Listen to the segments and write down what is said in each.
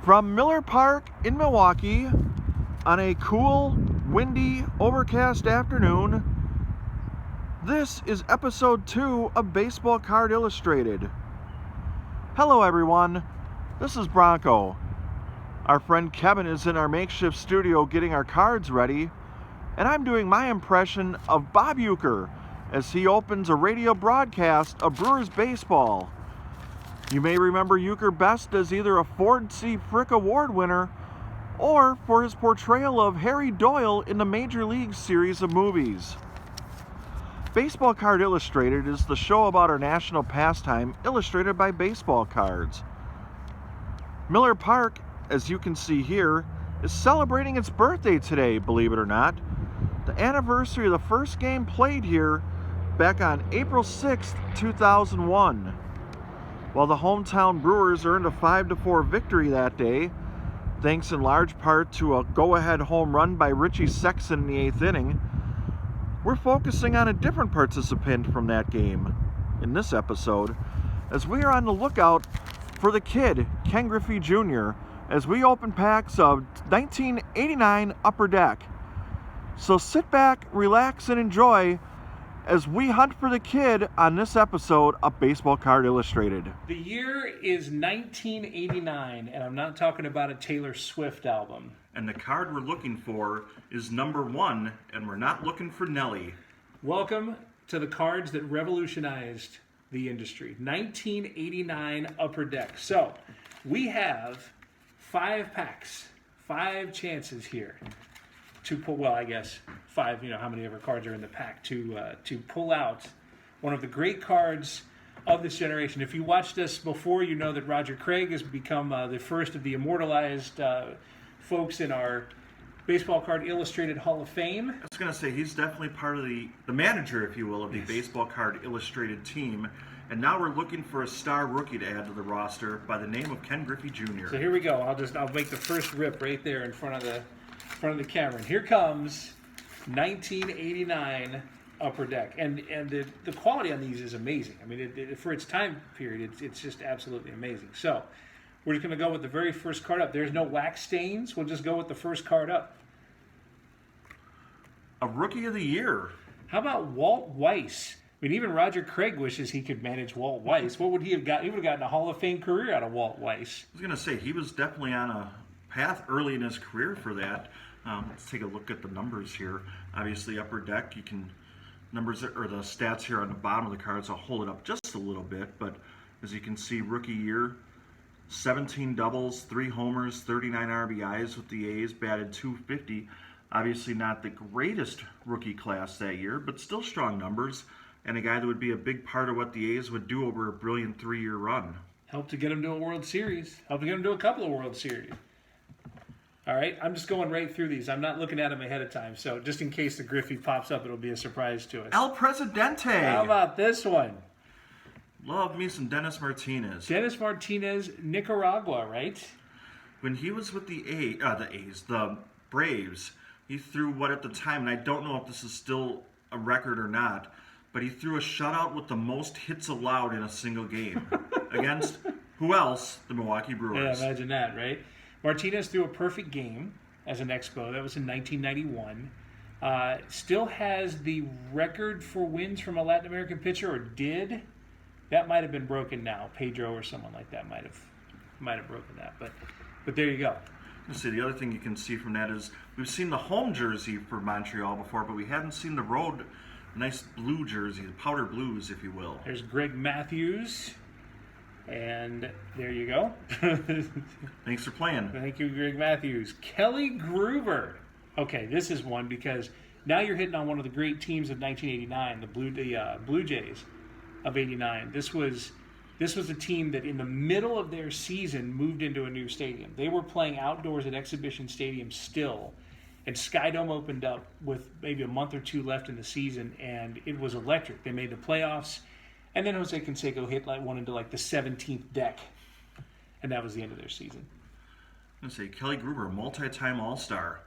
From Miller Park in Milwaukee on a cool, windy, overcast afternoon, this is episode 2 of Baseball Card Illustrated. Hello everyone, this is Bronko. Our friend Kevin is in our makeshift studio getting our cards ready, and I'm doing my impression of Bob Uecker as he opens a radio broadcast of Brewers baseball. You may remember Uecker best as either a Ford C. Frick Award winner or for his portrayal of Harry Doyle in the Major League series of movies. Baseball Card Illustrated is the show about our national pastime illustrated by baseball cards. Miller Park, as you can see here, is celebrating its birthday today, believe it or not. The anniversary of the first game played here back on April 6th, 2001. While the hometown Brewers earned a 5-4 victory that day, thanks in large part to a go-ahead home run by Richie Sexson in the 8th inning, we're focusing on a different participant from that game in this episode, as we are on the lookout for the kid, Ken Griffey Jr., as we open packs of 1989 Upper Deck. So sit back, relax, and enjoy as we hunt for the kid on this episode of Baseball Card Illustrated. The year is 1989, and I'm not talking about a Taylor Swift album. And the card we're looking for is number 1, and we're not looking for Nelly. Welcome to the cards that revolutionized the industry. 1989 Upper Deck. So, we have 5 packs, 5 chances here to pull, well, I guess 5, how many ever cards are in the pack, to pull out one of the great cards of this generation. If you watched us before, you know that Roger Craig has become the first of the immortalized folks in our Baseball Card Illustrated Hall of Fame. I was going to say, he's definitely part of the manager, if you will, of the Baseball Card Illustrated team. And now we're looking for a star rookie to add to the roster by the name of Ken Griffey Jr. So here we go. I'll make the first rip right there in front of the camera. And here comes 1989 Upper Deck, and the quality on these is amazing. I mean, for its time period, it's just absolutely amazing. So we're just going to go with the very first card up. There's no wax stains. We'll just go with the first card up. A Rookie of the Year. How about Walt Weiss? I mean, even Roger Craig wishes he could manage Walt Weiss. What would he have got? He would have gotten a Hall of Fame career out of Walt Weiss. I was going to say, he was definitely on a path early in his career for that. Let's take a look at the numbers here. Obviously, Upper Deck, you can numbers or the stats here on the bottom of the cards. I'll hold it up just a little bit, but as you can see, rookie year, 17 doubles, 3 homers, 39 RBIs with the A's, batted .250. Obviously, not the greatest rookie class that year, but still strong numbers, and a guy that would be a big part of what the A's would do over a brilliant 3-year run. Helped to get him to a World Series. Helped to get him to a couple of World Series. All right, I'm just going right through these. I'm not looking at them ahead of time, so just in case the Griffey pops up, it'll be a surprise to us. El Presidente. How about this one? Love me some Dennis Martinez. Dennis Martinez, Nicaragua, right? When he was with the Braves, he threw what at the time, and I don't know if this is still a record or not, but he threw a shutout with the most hits allowed in a single game against who else? The Milwaukee Brewers. Yeah, imagine that, right? Martinez threw a perfect game as an Expo. That was in 1991. Still has the record for wins from a Latin American pitcher, or did. That might have been broken now. Pedro or someone like that might have broken that. But there you go. Let's see, the other thing you can see from that is we've seen the home jersey for Montreal before, but we hadn't seen the road nice blue jersey, powder blues, if you will. There's Greg Matthews. And there you go. Thanks for playing. Thank you, Greg Matthews. Kelly Gruber. Okay, this is one because now you're hitting on one of the great teams of 1989, the Blue Jays of '89. This was a team that in the middle of their season moved into a new stadium. They were playing outdoors at Exhibition Stadium still, and Skydome opened up with maybe a month or 2 left in the season, and it was electric. They made the playoffs. And then Jose Canseco hit one into the 17th deck. And that was the end of their season. I'm going to say Kelly Gruber, multi-time All-Star.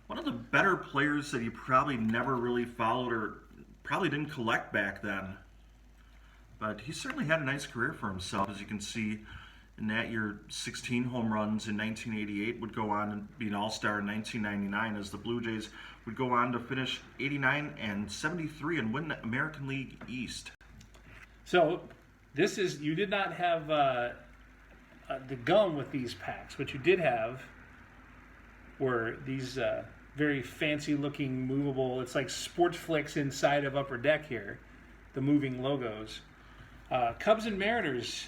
One of the better players that you probably never really followed or probably didn't collect back then. But he certainly had a nice career for himself. As you can see, In that year, 16 home runs in 1988, would go on and be an all-star in 1999, as the Blue Jays would go on to finish 89 and 73 and win the American League East. So this is, you did not have the gum with these packs. What you did have were these very fancy-looking movable, it's like Sports Flicks inside of Upper Deck here, the moving logos. Cubs and Mariners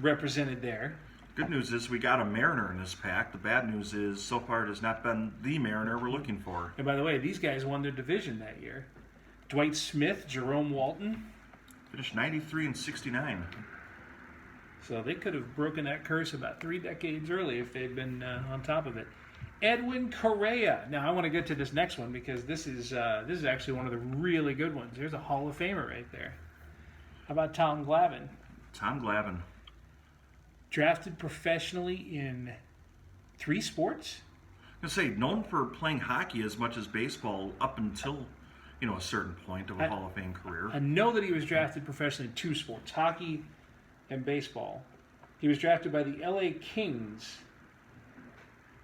represented there. Good news is we got a Mariner in this pack. The bad news is so far it has not been the Mariner we're looking for. And by the way, these guys won their division that year. Dwight Smith, Jerome Walton. Finished 93 and 69. So they could have broken that curse about 3 decades early if they'd been on top of it. Edwin Correa. Now I want to get to this next one because this is actually one of the really good ones. There's a Hall of Famer right there. How about Tom Glavine? Tom Glavine. Drafted professionally in 3 sports. I was going to say, known for playing hockey as much as baseball up until, a certain point of a Hall of Fame career. I know that he was drafted professionally in 2 sports, hockey and baseball. He was drafted by the LA Kings.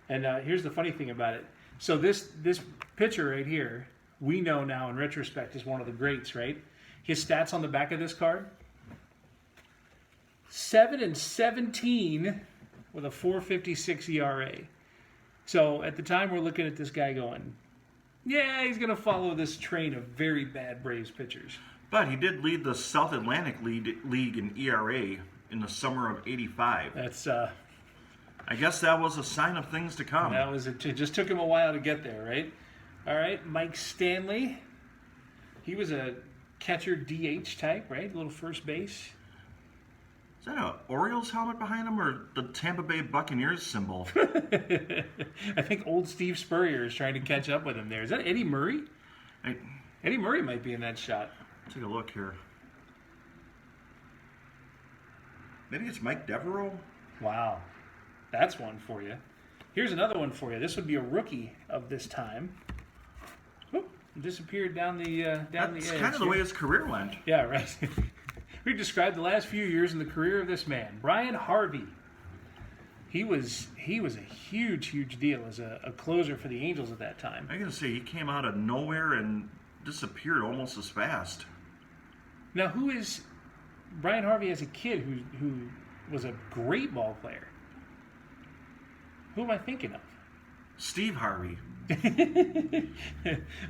And here's the funny thing about it. So this pitcher right here, we know now in retrospect is one of the greats, right? His stats on the back of this card: 7 and 17 with a 4.56 ERA. So at the time, we're looking at this guy going, yeah, he's going to follow this train of very bad Braves pitchers. But he did lead the South Atlantic League in ERA in the summer of '85. That's I guess that was a sign of things to come. That was it. It just took him a while to get there, right? All right, Mike Stanley. He was a catcher DH type, right? A little first base. Is that an Orioles helmet behind him or the Tampa Bay Buccaneers symbol? I think old Steve Spurrier is trying to catch up with him there. Is that Eddie Murray? Eddie Murray might be in that shot. Take a look here. Maybe it's Mike Devereaux? Wow. That's one for you. Here's another one for you. This would be a rookie of this time. Whoop, disappeared down the edge. That's kind of the way his career went. Yeah, right. We described the last few years in the career of this man, Brian Harvey. He was a huge deal as a closer for the Angels at that time. I gotta say, he came out of nowhere and disappeared almost as fast. Now, who is Brian Harvey as a kid who was a great ball player? Who am I thinking of? Steve Harvey.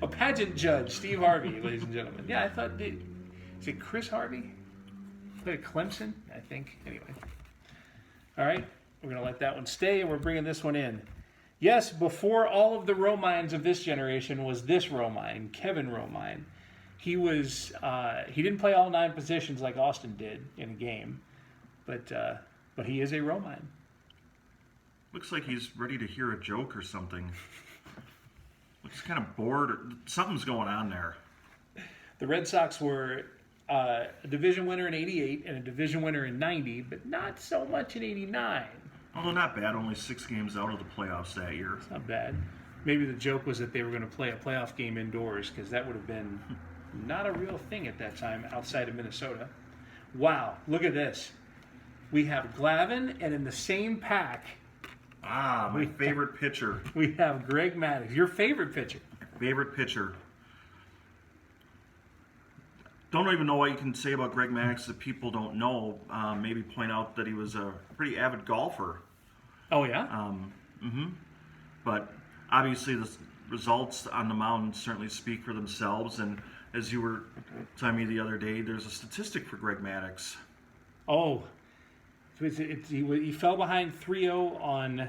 A pageant judge, Steve Harvey, ladies and gentlemen. Yeah, I thought, is it Chris Harvey? Played at Clemson, I think. Anyway. All right, we're going to let that one stay, and we're bringing this one in. Yes, before all of the Romines of this generation was this Romine, Kevin Romine. He didn't play all 9 positions like Austin did in a game, but he is a Romine. Looks like he's ready to hear a joke or something. Looks kind of bored. Something's going on there. The Red Sox were a division winner in '88 and a division winner in '90, but not so much in '89. Although not bad, only 6 games out of the playoffs that year. It's not bad. Maybe the joke was that they were going to play a playoff game indoors, because that would have been not a real thing at that time outside of Minnesota. Wow, look at this. We have Glavine, and in the same pack, my favorite pitcher. we have Greg Maddux. Your favorite pitcher. Favorite pitcher. Don't even know what you can say about Greg Maddux that people don't know. Maybe point out that he was a pretty avid golfer. Oh, yeah? But obviously the results on the mound certainly speak for themselves. And as you were telling me the other day, there's a statistic for Greg Maddux. Oh, he fell behind 3-0 on...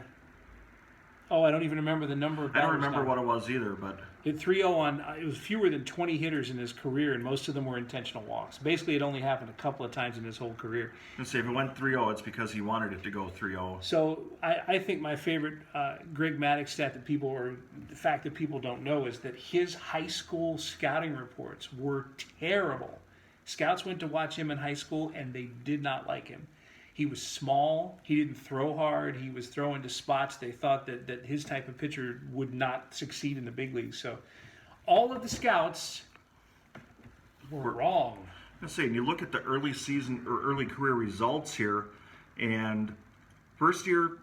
Oh, I don't even remember the number of batters. I don't remember what it was either, but... It 3-0 on... It was fewer than 20 hitters in his career, and most of them were intentional walks. Basically, it only happened a couple of times in his whole career. Let's say if it went 3-0, it's because he wanted it to go 3-0. So I think my favorite Greg Maddux stat that people, or the fact that people don't know, is that his high school scouting reports were terrible. Scouts went to watch him in high school, and they did not like him. He was small. He didn't throw hard. He was throwing to spots. They thought that his type of pitcher would not succeed in the big leagues. So all of the scouts were wrong. Let's say, and you look at the early season or early career results here, And first year,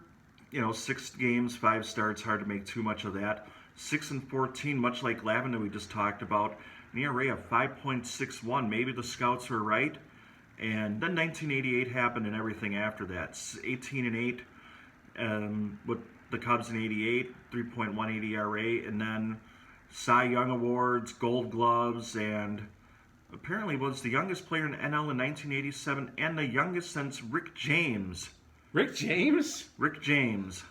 6 games, 5 starts, hard to make too much of that. 6-14, much like Lavin that we just talked about, an ERA of 5.61. Maybe the scouts were right. And then 1988 happened and everything after that. 18-8 with the Cubs in 88, 3.18 ERA, and then Cy Young Awards, Gold Gloves, and apparently was the youngest player in NL in 1987 and the youngest since Rick James. Rick James? Rick James.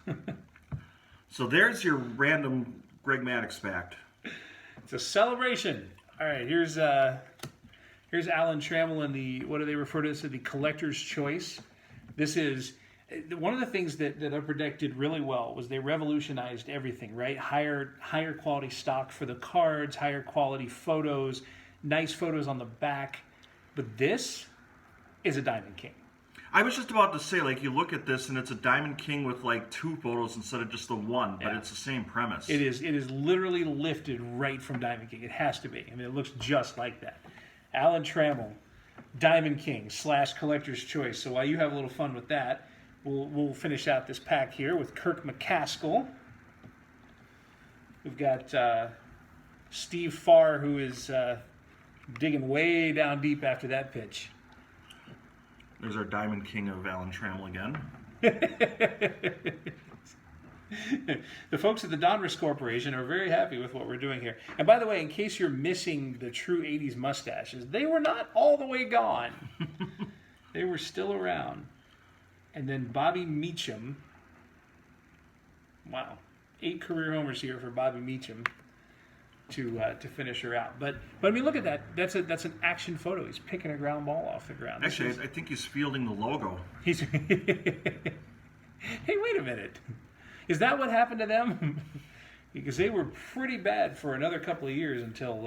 So there's your random Greg Maddux fact. It's a celebration. All right, here's Alan Trammell in the, what do they refer to as, the collector's choice. This is one of the things that Upper Deck did really well was they revolutionized everything, right? Higher quality stock for the cards, higher quality photos, nice photos on the back. But this is a Diamond King. I was just about to say, you look at this and it's a Diamond King with 2 photos instead of just the one, but it's the same premise. It is literally lifted right from Diamond King. It has to be. I mean, it looks just like that. Alan Trammell, Diamond King / Collector's Choice. So while you have a little fun with that, we'll finish out this pack here with Kirk McCaskill. We've got Steve Farr, who is digging way down deep after that pitch. There's our Diamond King of Alan Trammell again. The folks at the Donruss Corporation are very happy with what we're doing here. And by the way, in case you're missing the true 80s mustaches, they were not all the way gone. They were still around. And then Bobby Meacham. Wow. 8 career homers here for Bobby Meacham to finish her out. But I mean, look at that. That's an action photo. He's picking a ground ball off the ground. Actually, I think he's fielding the logo. He's Hey, wait a minute. Is that what happened to them? Because they were pretty bad for another couple of years until,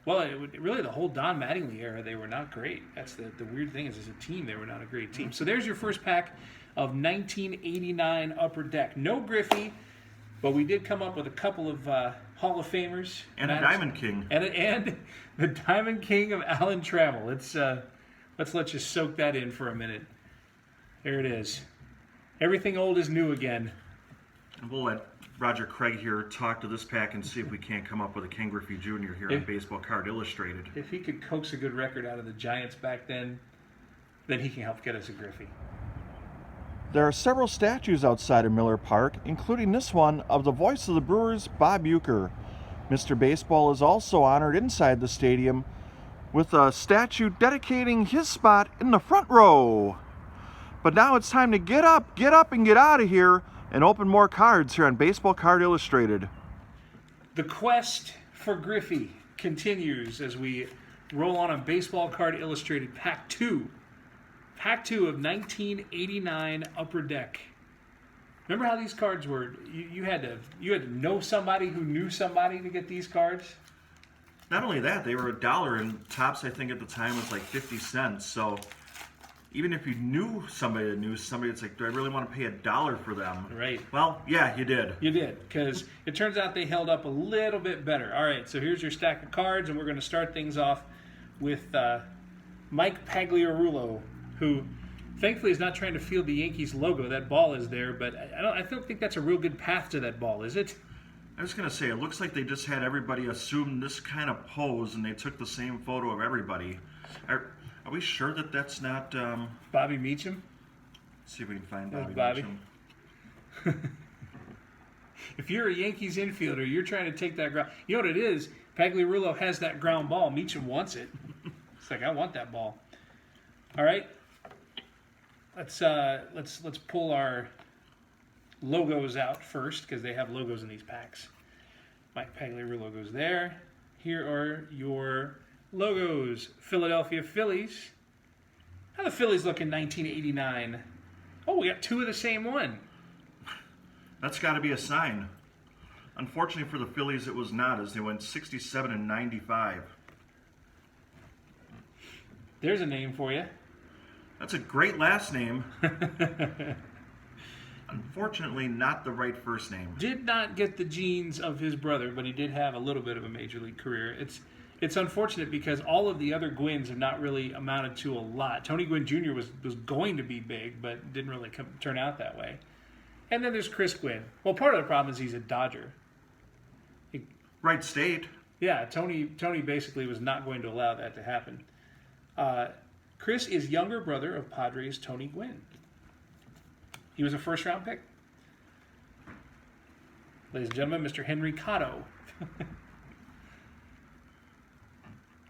really the whole Don Mattingly era, they were not great. That's the weird thing is as a team, they were not a great team. So there's your first pack of 1989 Upper Deck. No Griffey, but we did come up with a couple of Hall of Famers. And a Diamond King. And the Diamond King of Alan Trammell. Let's let you soak that in for a minute. There it is. Everything old is new again. And we'll let Roger Craig here talk to this pack and see if we can't come up with a Ken Griffey Jr. here on Baseball Card Illustrated. If he could coax a good record out of the Giants back then he can help get us a Griffey. There are several statues outside of Miller Park, including this one of the voice of the Brewers, Bob Uecker. Mr. Baseball is also honored inside the stadium with a statue dedicating his spot in the front row. But now it's time to get up, and get out of here and open more cards here on Baseball Card Illustrated. The quest for Griffey continues as we roll on Baseball Card Illustrated Pack 2. Pack 2 of 1989 Upper Deck. Remember how these cards were? You had to know somebody who knew somebody to get these cards? Not only that, they were $1, and tops I think at the time was 50 cents. So even if you knew somebody that knew somebody, it's do I really want to pay $1 for them? Right. Well, yeah, you did. You did, because it turns out they held up a little bit better. All right, so here's your stack of cards, and we're going to start things off with Mike Pagliarulo, who thankfully is not trying to field the Yankees logo. That ball is there, but I don't think that's a real good path to that ball, is it? I was going to say, it looks like they just had everybody assume this kind of pose, and they took the same photo of everybody. Are we sure that that's not... Bobby Meacham? Let's see if we can find Bobby Meacham. If you're a Yankees infielder, you're trying to take that ground... You know what it is? Pagliarulo has that ground ball. Meacham wants it. It's I want that ball. All right. Let's pull our logos out first, because they have logos in these packs. Mike Pagliarulo goes there. Here are your logos. Philadelphia Phillies. How the Phillies look in 1989? Oh, we got 2 of the same one. That's got to be a sign. Unfortunately for the Phillies, it was not, as they went 67 and 95. There's a name for you. That's a great last name. Unfortunately, not the right first name. Did not get the genes of his brother, but he did have a little bit of a major league career. it's unfortunate because all of the other Gwynns have not really amounted to a lot. Tony Gwynn Jr. was going to be big, but didn't really turn out that way. And then there's Chris Gwynn. Well, part of the problem is he's a Dodger. Right state. Yeah, Tony basically was not going to allow that to happen. Chris is younger brother of Padres Tony Gwynn. He was a first-round pick. Ladies and gentlemen, Mr. Henry Cotto.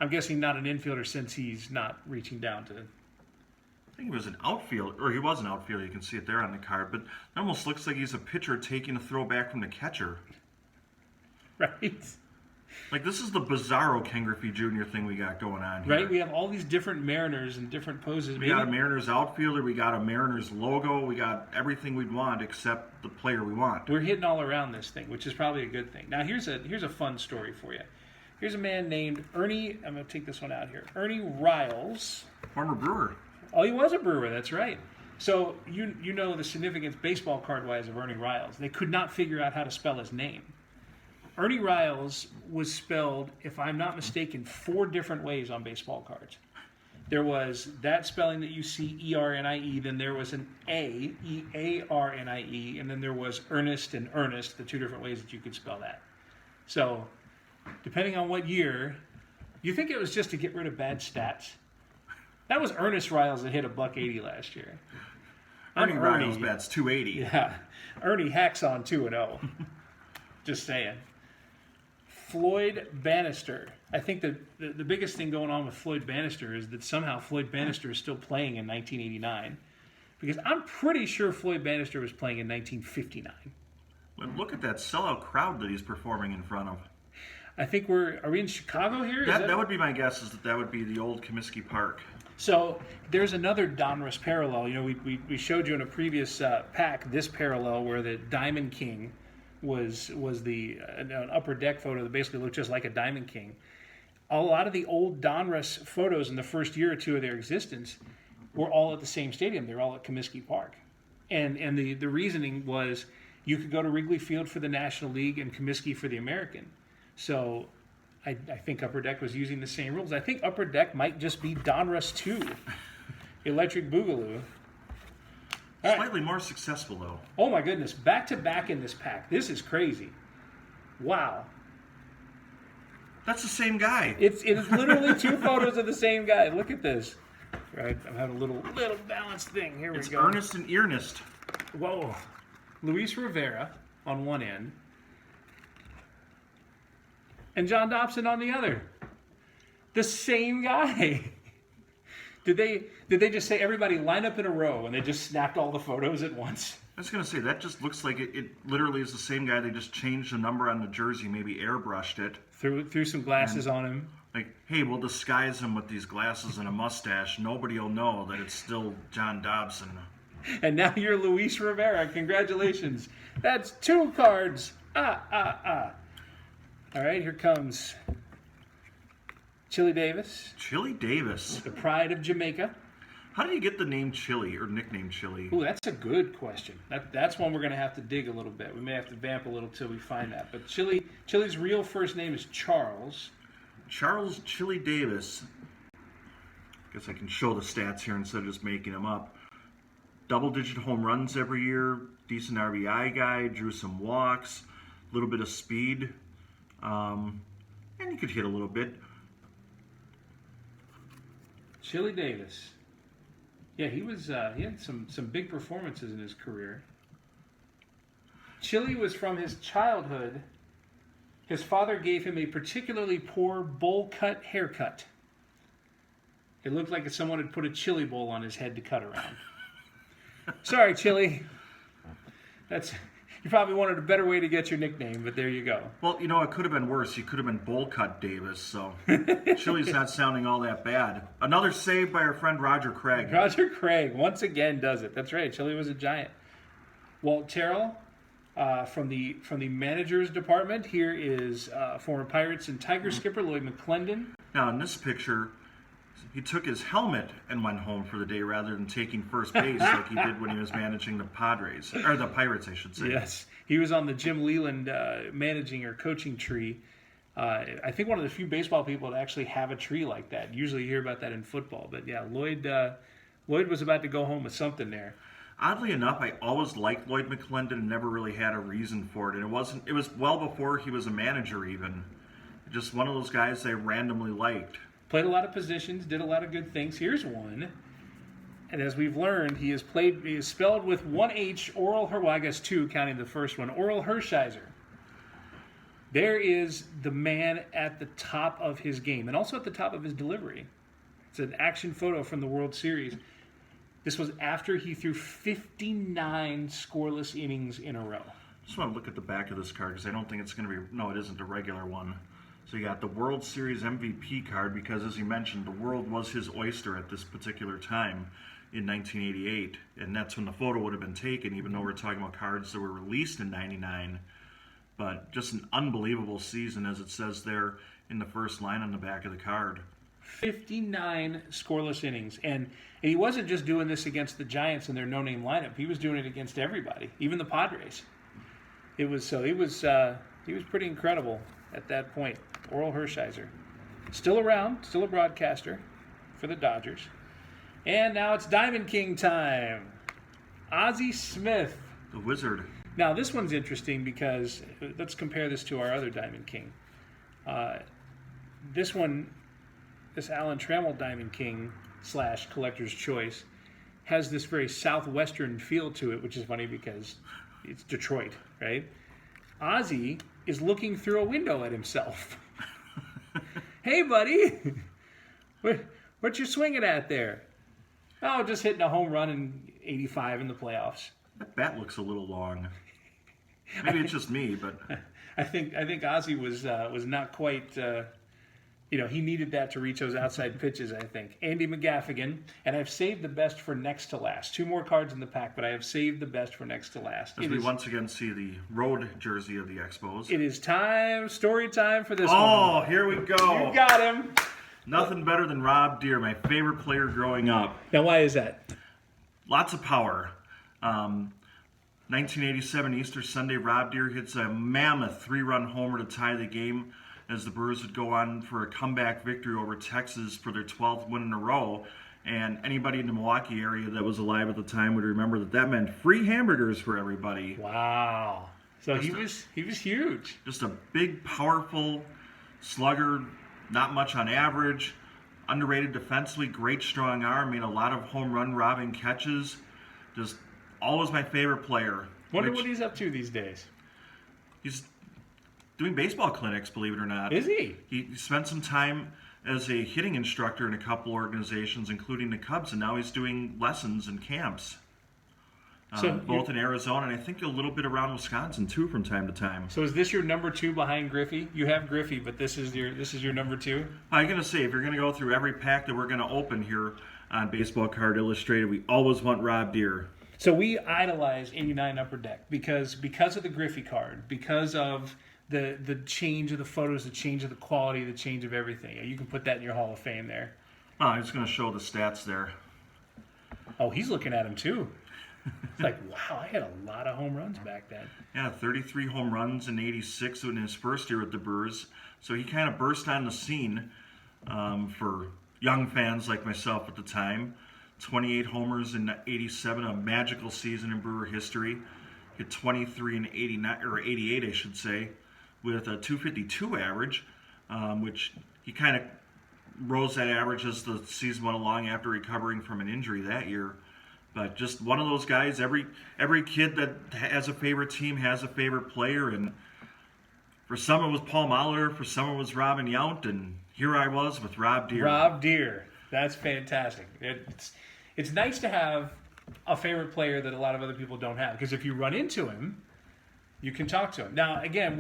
I'm guessing not an infielder since he's not reaching down to... I think he was an outfielder, or he was an outfielder. You can see it there on the card, but it almost looks like he's a pitcher taking a throw back from the catcher. Right. Like, this is the bizarro Ken Griffey Jr. thing we got going on here. Right, we have all these different Mariners and different poses. We got a Mariners outfielder, we got a Mariners logo, we got everything we'd want except the player we want. We're hitting all around this thing, which is probably a good thing. Now, here's a fun story for you. Here's a man named Ernie, I'm going to take this one out here, Ernie Riles. Former Brewer. Oh, he was a Brewer, that's right. So, you know the significance baseball card-wise of Ernie Riles. They could not figure out how to spell his name. Ernie Riles was spelled, if I'm not mistaken, 4 different ways on baseball cards. There was that spelling that you see, E-R-N-I-E, then there was an A, E-A-R-N-I-E, and then there was Ernest and Ernest, the 2 different ways that you could spell that. So, depending on what year, you think it was just to get rid of bad stats? That was Ernest Riles that hit $180 last year. Ernie Riles bats 280. Yeah. Ernie hacks on 2-0. Just saying. Floyd Bannister. I think the biggest thing going on with Floyd Bannister is that somehow Floyd Bannister is still playing in 1989. Because I'm pretty sure Floyd Bannister was playing in 1959. Well, look at that sellout crowd that he's performing in front of. I think are we in Chicago here? That would be my guess, is that would be the old Comiskey Park. So there's another Donruss parallel. You know, we showed you in a previous pack this parallel where the Diamond King was an upper deck photo that basically looked just like a Diamond King. A lot of the old Donruss photos in the first year or two of their existence were all at the same stadium. They were all at Comiskey Park. And the reasoning was you could go to Wrigley Field for the National League and Comiskey for the American. So I think Upper Deck was using the same rules. I think Upper Deck might just be Donruss 2, Electric Boogaloo. Slightly more successful, though. Oh, my goodness. Back-to-back in this pack. This is crazy. Wow. That's the same guy. It is literally 2 photos of the same guy. Look at this. Right, I'm having a little balanced thing. Here we go. It's Ernest and Earnest. Whoa. Luis Rivera on one end. And John Dobson on the other. The same guy. Did they just say everybody line up in a row and they just snapped all the photos at once? I was going to say, that just looks like it literally is the same guy. They just changed the number on the jersey, maybe airbrushed it. Threw some glasses on him. Like, hey, we'll disguise him with these glasses and a mustache. Nobody will know that it's still John Dobson. And now you're Luis Rivera. Congratulations. That's 2 cards. All right, here comes Chili Davis. Chili Davis. The pride of Jamaica. How did you get the name Chili, or nickname Chili? Ooh, that's a good question. That's one we're going to have to dig a little bit. We may have to vamp a little till we find that. But Chili's real first name is Charles. Charles Chili Davis. Guess I can show the stats here instead of just making them up. Double-digit home runs every year. Decent RBI guy. Drew some walks. A little bit of speed. And he could hit a little bit. Chili Davis. Yeah, he had some big performances in his career. Chili was from his childhood. His father gave him a particularly poor bowl cut haircut. It looked like someone had put a chili bowl on his head to cut around. Sorry, Chili. You probably wanted a better way to get your nickname, but there you go. Well, it could have been worse. You could have been Bowl Cut Davis, so Chili's not sounding all that bad. Another save by our friend Roger Craig. Roger Craig once again does it. That's right. Chili was a giant. Walt Terrell from the managers department. Here is former Pirates and Tigers skipper Lloyd McClendon. Now, in this picture, he took his helmet and went home for the day rather than taking first base like he did when he was managing the Padres, or the Pirates, I should say. Yes, he was on the Jim Leland managing or coaching tree I think one of the few baseball people to actually have a tree like that. Usually you hear about that in football. But yeah, Lloyd was about to go home with something there. Oddly enough, I always liked Lloyd McClendon and never really had a reason for it. And it was well before he was a manager even. Just one of those guys I randomly liked. Played a lot of positions, did a lot of good things. Here's one. And as we've learned, he is spelled with one H, I guess two, counting the first one, Orel Hershiser. There is the man at the top of his game and also at the top of his delivery. It's an action photo from the World Series. This was after he threw 59 scoreless innings in a row. Just want to look at the back of this card because I don't think it's going to be... No, it isn't a regular one. So you got the World Series MVP card because, as you mentioned, the world was his oyster at this particular time in 1988. And that's when the photo would have been taken, even though we're talking about cards that were released in 99. But just an unbelievable season, as it says there in the first line on the back of the card. 59 scoreless innings. And he wasn't just doing this against the Giants in their no-name lineup. He was doing it against everybody, even the Padres. He was pretty incredible at that point. Orel Hershiser. Still around, still a broadcaster for the Dodgers. And now it's Diamond King time. Ozzie Smith. The Wizard. Now, this one's interesting because let's compare this to our other Diamond King. This Alan Trammell Diamond King / Collector's Choice has this very southwestern feel to it, which is funny because it's Detroit, right? Ozzie is looking through a window at himself. Hey, buddy, what you swinging at there? Oh, just hitting a home run in '85 in the playoffs. That bat looks a little long. Maybe it's just me, but I think Ozzie was not quite. He needed that to reach those outside pitches. I think Andy McGaffigan, and I've saved the best for next to last. 2 more cards in the pack, but I have saved the best for next to last. As we once again see the road jersey of the Expos. It is story time for this one. Oh, here we go. You got him. Nothing better than Rob Deere, my favorite player growing up. Now, why is that? Lots of power. 1987 Easter Sunday, Rob Deere hits a mammoth 3-run homer to tie the game as the Brewers would go on for a comeback victory over Texas for their 12th win in a row. And anybody in the Milwaukee area that was alive at the time would remember that meant free hamburgers for everybody. Wow. So he was huge. Just a big, powerful slugger, not much on average, underrated defensively, great strong arm, made a lot of home run robbing catches. Just always my favorite player. Wonder what he's up to these days. He's doing baseball clinics, believe it or not. Is he? He spent some time as a hitting instructor in a couple organizations, including the Cubs, and now he's doing lessons and camps. Both in Arizona and I think a little bit around Wisconsin too from time to time. So is this your number 2 behind Griffey? You have Griffey, but this is your number 2? I'm going to say, if you're going to go through every pack that we're going to open here on Baseball Card Illustrated, we always want Rob Deere. So we idolize 89 Upper Deck because of the Griffey card, because of the change of the photos, the change of the quality, the change of everything. You can put that in your Hall of Fame there. Oh, I'm just going to show the stats there. Oh, he's looking at him too. It's like, wow, I had a lot of home runs back then. Yeah, 33 home runs in '86 in his first year with the Brewers. So he kind of burst on the scene for young fans like myself at the time. 28 homers in '87, a magical season in Brewer history. Hit 23 in '88, I should say, with a .252 average, which he kind of rose that average as the season went along after recovering from an injury that year. But just one of those guys, every kid that has a favorite team has a favorite player, and for some it was Paul Molitor, for some it was Robin Yount, and here I was with Rob Deere. Rob Deere, that's fantastic. It's nice to have a favorite player that a lot of other people don't have, because if you run into him, you can talk to him. Now, again,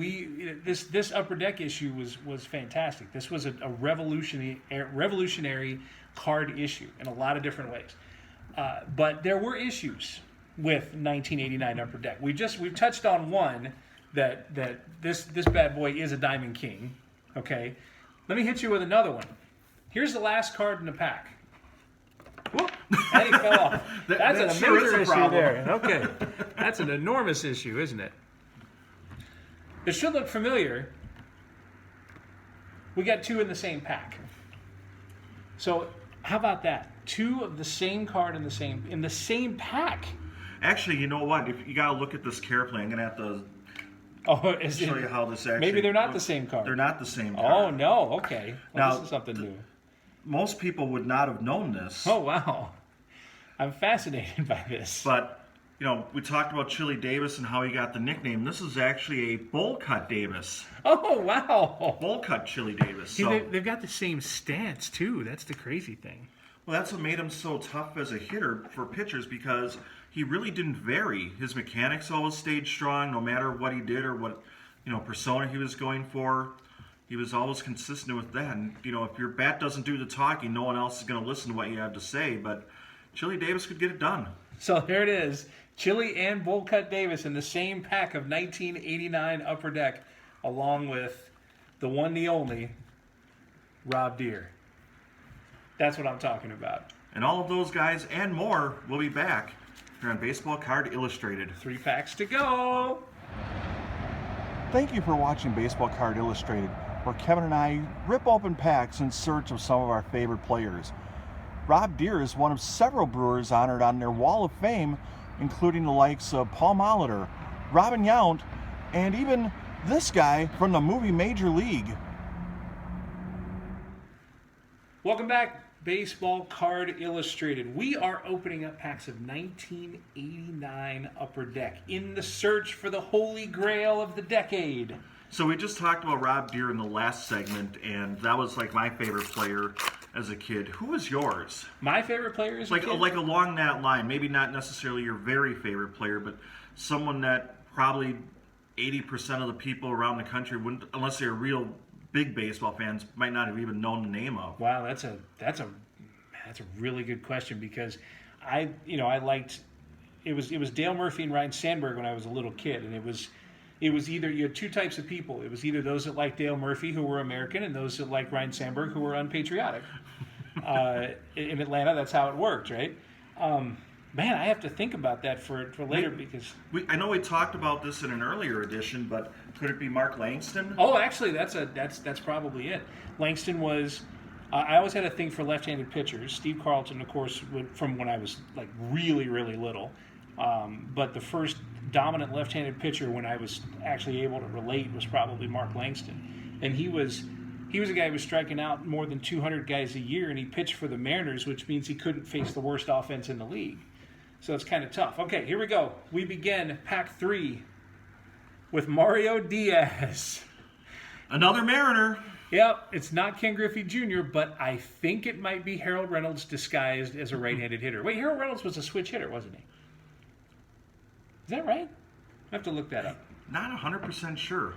this Upper Deck issue was fantastic. This was a revolutionary card issue in a lot of different ways. But there were issues with 1989 Upper Deck. We've touched on one that this bad boy is a Diamond King. Okay, let me hit you with another one. Here's the last card in the pack. Whoop, and he fell off. That's an major issue there. Okay, that's an enormous issue, isn't it? It should look familiar. We got two in the same pack. So how about that? Two of the same card in the same pack. Actually, you know what? If you got to look at this carefully, I'm going to have to show you how this actually... Maybe they're not the same card. They're not the same card. Oh, no. Okay. Well, Now, this is something new. Most people would not have known this. Oh, wow. I'm fascinated by this. But, you know, we talked about Chili Davis and how he got the nickname. This is actually a bowl cut Davis. Oh, wow. Bowl cut Chili Davis. See, So, they've got the same stance, too. That's the crazy thing. well, that's what made him so tough as a hitter for pitchers, because he really didn't vary. His mechanics always stayed strong no matter what he did or what, persona he was going for. He was always consistent with that. And, if your bat doesn't do the talking, no one else is going to listen to what you have to say. But Chili Davis could get it done. So there it is. Chili and Bowl Cut Davis in the same pack of 1989 Upper Deck, along with the one, the only, Rob Deere. That's what I'm talking about. And all of those guys and more will be back here on Baseball Card Illustrated. 3 packs to go. Thank you for watching Baseball Card Illustrated, where Kevin and I rip open packs in search of some of our favorite players. Rob Deere is one of several Brewers honored on their Wall of Fame, including the likes of Paul Molitor, Robin Yount, and even this guy from the movie Major League. Welcome back, Baseball Card Illustrated. We are opening up packs of 1989 Upper Deck in the search for the holy grail of the decade. So we just talked about Rob Deere in the last segment, and that was like my favorite player as a kid. Who was yours? My favorite player is like along that line. Maybe not necessarily your very favorite player, but someone that probably 80% of the people around the country wouldn't, unless they're real big baseball fans, might not have even known the name of. Wow, that's a really good question, because I liked it was Dale Murphy and Ryan Sandberg when I was a little kid, and it was either, you had two types of people. It was either those that liked Dale Murphy, who were American, and those that liked Ryan Sandberg, who were unpatriotic. In Atlanta, that's how it worked, right? Man, I have to think about that for later, because I know we talked about this in an earlier edition, but could it be Mark Langston? Oh, actually, that's probably it. Langston was. I always had a thing for left-handed pitchers. Steve Carlton, of course, from when I was like really, really little. But the first dominant left-handed pitcher when I was actually able to relate was probably Mark Langston, and he was a guy who was striking out more than 200 guys a year, and he pitched for the Mariners, which means he couldn't face the worst offense in the league. So it's kind of tough. Okay, here we go. We begin pack 3 with Mario Diaz. Another Mariner. Yep, it's not Ken Griffey Jr., but I think it might be Harold Reynolds disguised as a right-handed hitter. Wait, Harold Reynolds was a switch hitter, wasn't he? Is that right? I have to look that up. Not 100% sure.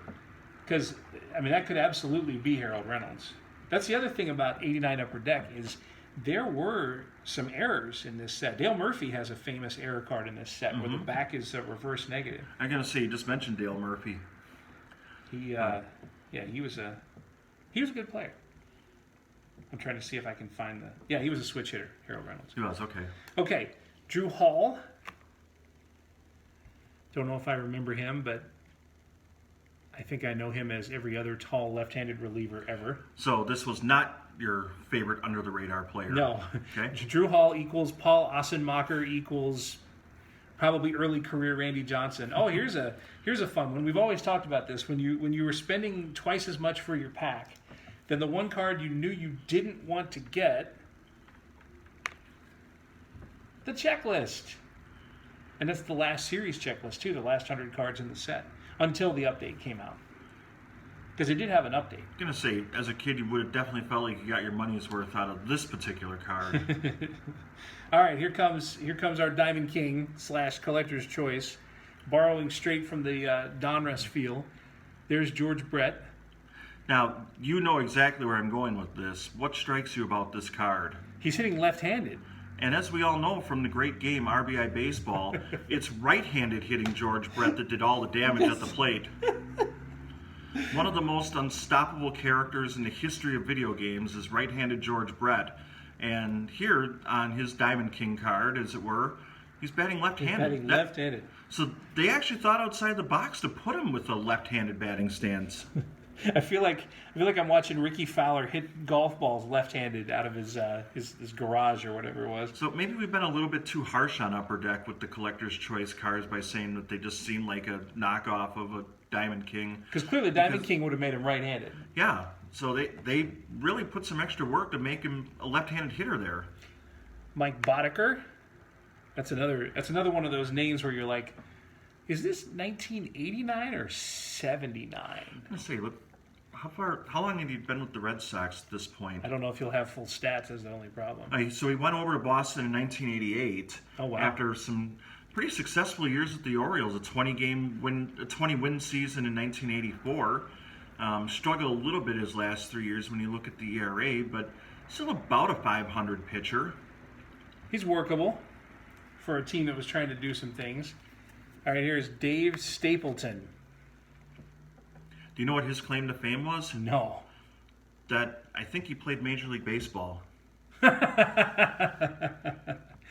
Because, that could absolutely be Harold Reynolds. That's the other thing about 89 Upper Deck is there were some errors in this set. Dale Murphy has a famous error card in this set where the back is a reverse negative. I'm going to say, you just mentioned Dale Murphy. He was a good player. I'm trying to see if I can find he was a switch hitter, Harold Reynolds. He was, okay. Okay, Drew Hall. Don't know if I remember him, but I think I know him as every other tall left-handed reliever ever. So this was not your favorite under-the-radar player? No. Okay. Drew Hall equals Paul Ossenmacher equals probably early career Randy Johnson. Oh, here's a fun one. We've always talked about this. When you were spending twice as much for your pack, then the one card you knew you didn't want to get, the checklist. And that's the last series checklist, too, the last 100 cards in the set, until the update came out. Because it did have an update. I'm going to say, as a kid, you would have definitely felt like you got your money's worth out of this particular card. All right, here comes our Diamond King / Collector's Choice, borrowing straight from the Donruss feel. There's George Brett. Now, you know exactly where I'm going with this. What strikes you about this card? He's hitting left-handed. And as we all know from the great game RBI Baseball, it's right-handed hitting George Brett that did all the damage at the plate. One of the most unstoppable characters in the history of video games is right-handed George Brett. And here on his Diamond King card, as it were, he's batting left-handed. He's batting left-handed. So they actually thought outside the box to put him with a left-handed batting stance. I feel like I'm watching Ricky Fowler hit golf balls left-handed out of his garage or whatever it was. So maybe we've been a little bit too harsh on Upper Deck with the Collector's Choice cars by saying that they just seem like a knockoff of a Diamond King. Because clearly Diamond King would have made him right-handed. Yeah, so they really put some extra work to make him a left-handed hitter there. Mike Boddicker. That's another one of those names where you're like, is this 1989 or 79? Let's see. Look, how long have you been with the Red Sox at this point? I don't know if you'll have full stats. Is the only problem. So he went over to Boston in 1988. Oh wow! After some pretty successful years with the Orioles, a 20-win season in 1984. Struggled a little bit his last 3 years when you look at the ERA, but still about a 500 pitcher. He's workable for a team that was trying to do some things. All right, here's Dave Stapleton. Do you know what his claim to fame was? No. That I think he played Major League Baseball.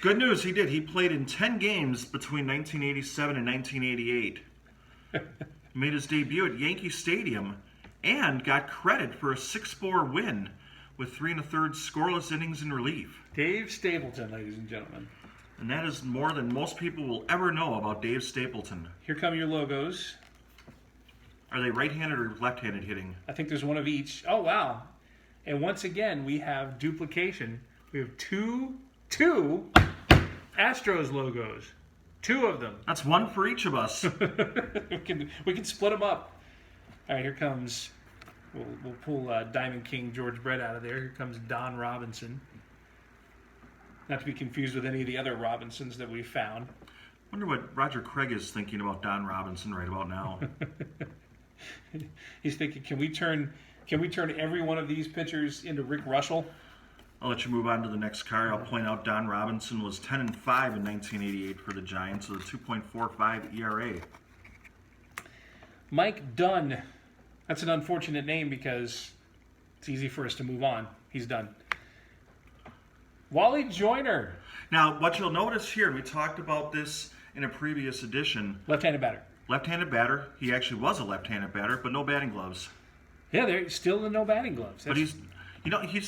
Good news, he did. He played in 10 games between 1987 and 1988. Made his debut at Yankee Stadium and got credit for a 6-4 win with 3 1/3 scoreless innings in relief. Dave Stapleton, ladies and gentlemen. And that is more than most people will ever know about Dave Stapleton. Here come your logos. Are they right-handed or left-handed hitting? I think there's one of each. Oh, wow. And once again, we have duplication. We have two Astros logos. 2 of them. That's one for each of us. we can split them up. All right, here comes... We'll pull Diamond King George Brett out of there. Here comes Don Robinson. Not to be confused with any of the other Robinsons that we've found. Wonder what Roger Craig is thinking about Don Robinson right about now. He's thinking, can we turn every one of these pitchers into Rick Russell? I'll let you move on to the next car. I'll point out Don Robinson was 10-5 in 1988 for the Giants with a 2.45 ERA. Mike Dunn. That's an unfortunate name because it's easy for us to move on. He's done. Wally Joyner. Now, what you'll notice here, we talked about this in a previous edition. Left-handed batter. Left-handed batter. He actually was a left-handed batter, but no batting gloves. Yeah, they're still the no batting gloves. But he's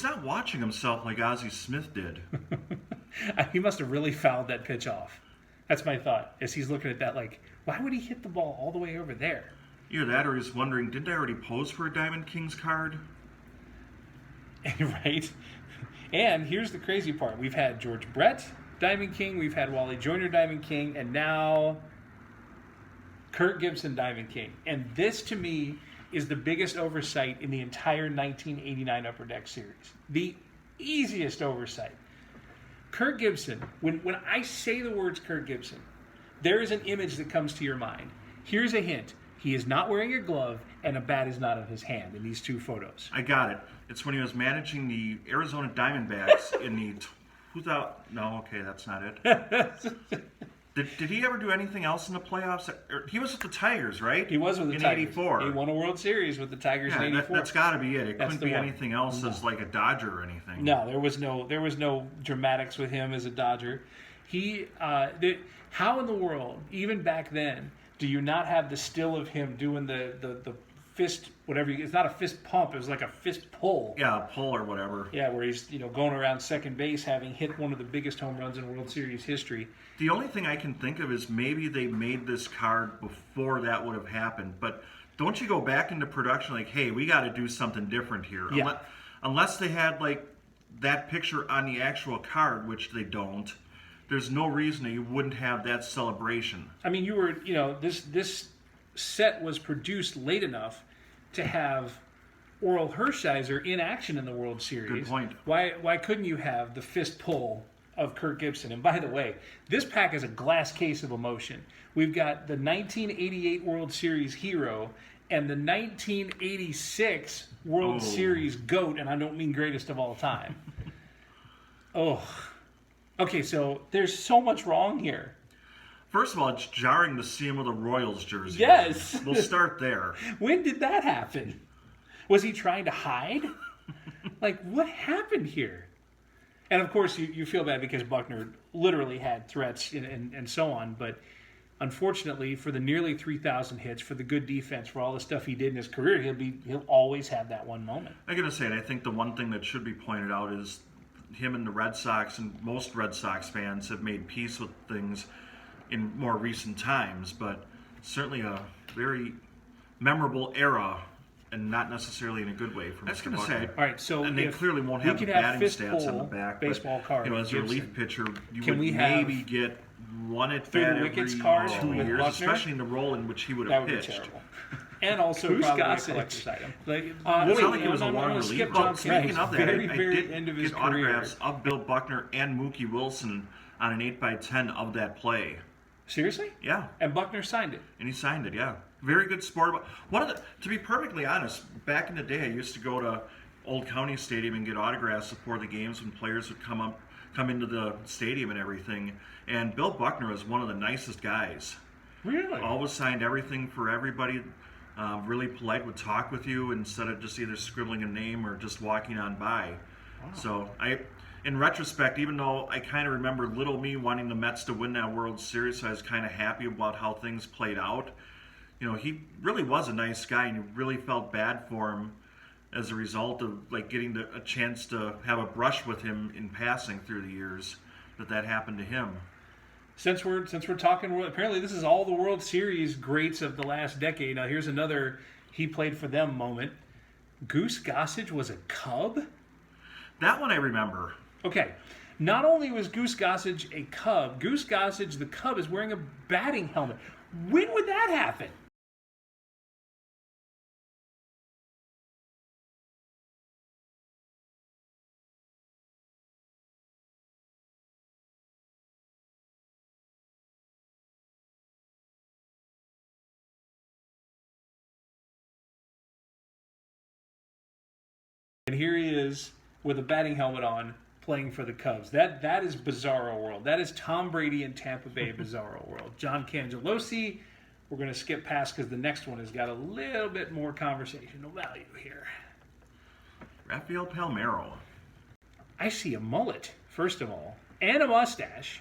not watching himself like Ozzie Smith did. He must have really fouled that pitch off. That's my thought, as he's looking at that like, why would he hit the ball all the way over there? Either that or he's wondering, didn't I already pose for a Diamond Kings card? Right? And here's the crazy part. We've had George Brett, Diamond King. We've had Wally Joyner, Diamond King. And now Kirk Gibson, Diamond King. And this, to me, is the biggest oversight in the entire 1989 Upper Deck series. The easiest oversight. Kirk Gibson, when I say the words Kirk Gibson, there is an image that comes to your mind. Here's a hint. He is not wearing a glove, and a bat is not in his hand in these 2 photos. I got it. It's when he was managing the Arizona Diamondbacks in the 2000... No, okay, that's not it. Did he ever do anything else in the playoffs? He was with the Tigers, right? He was with the in Tigers. In 84. He won a World Series with the Tigers in 84. That's got to be it. It couldn't be anything else as like a Dodger or anything. No, there was no dramatics with him as a Dodger. How in the world, even back then, do you not have the still of him doing the fist, whatever? It's not a fist pump. It was like a fist pull. Yeah, a pull or whatever. Yeah, where he's going around second base, having hit one of the biggest home runs in World Series history. The only thing I can think of is maybe they made this card before that would have happened. But don't you go back into production like, hey, we got to do something different here? Yeah. Unless they had like that picture on the actual card, which they don't. There's no reason that you wouldn't have that celebration. I mean, this set was produced late enough to have Orel Hershiser in action in the World Series. Good point. Why couldn't you have the fist pull of Kirk Gibson? And by the way, this pack is a glass case of emotion. We've got the 1988 World Series hero and the 1986 World Series GOAT, and I don't mean greatest of all time. Okay, so there's so much wrong here. First of all, it's jarring to see him with a Royals jersey. Yes. We'll start there. When did that happen? Was he trying to hide? Like, what happened here? And, of course, you feel bad because Buckner literally had threats and so on. But unfortunately, for the nearly 3,000 hits, for the good defense, for all the stuff he did in his career, he'll always have that one moment. I gotta say, and I think the one thing that should be pointed out is him and the Red Sox and most Red Sox fans have made peace with things in more recent times, but certainly a very memorable era, and not necessarily in a good way for Mr. Buckner. All right, so and they clearly won't have the batting stats on the back. Baseball card. As a relief pitcher, you Can would we have maybe get one at through the bat wickets every card 2 with years, Buckner? especially in the role in which he would That have would be pitched. terrible. And also Goose probably Gossage. a collector's item. It's not like he was a long reliever. But speaking of that, very, I very did end of his get career. autographs of Bill Buckner and Mookie Wilson on an 8x10 of that play. Seriously? Yeah. And Buckner signed it. And he signed it, yeah. Very good sport. To be perfectly honest, back in the day, I used to go to Old County Stadium and get autographs before the games when players would come into the stadium and everything. And Bill Buckner was one of the nicest guys. Really? Always signed everything for everybody. Really polite, would talk with you instead of just either scribbling a name or just walking on by. Wow. So in retrospect, even though I kind of remember little me wanting the Mets to win that World Series, I was kind of happy about how things played out. He really was a nice guy, and you really felt bad for him as a result of getting a chance to have a brush with him in passing through the years that happened to him. Since we're talking, apparently this is all the World Series greats of the last decade. Now here's another he played for them moment. Goose Gossage was a Cub? That one I remember. Okay. Not only was Goose Gossage a Cub, Goose Gossage, the Cub, is wearing a batting helmet. When would that happen? And here he is with a batting helmet on, playing for the Cubs. That is Bizarro World. That is Tom Brady in Tampa Bay Bizarro World. John Cangelosi, we're going to skip past because the next one has got a little bit more conversational value here. Rafael Palmeiro. I see a mullet, first of all, and a mustache,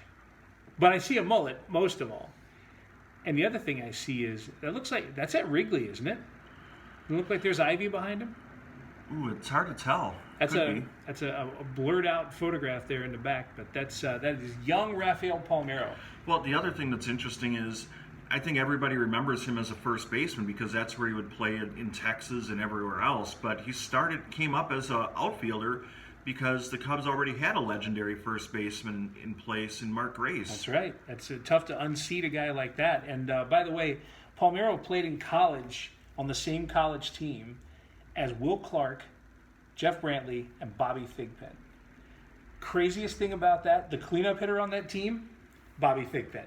but I see a mullet most of all. And the other thing I see is, that looks like, that's at Wrigley, isn't it? Does it look like there's ivy behind him? Ooh, it's hard to tell. That's a blurred out photograph there in the back, but that is young Rafael Palmeiro. Well, the other thing that's interesting is I think everybody remembers him as a first baseman because that's where he would play in Texas and everywhere else. But he came up as an outfielder because the Cubs already had a legendary first baseman in place in Mark Grace. That's right. That's tough to unseat a guy like that. And by the way, Palmeiro played in college on the same college team as Will Clark, Jeff Brantley, and Bobby Thigpen. Craziest thing about that, the cleanup hitter on that team, Bobby Thigpen.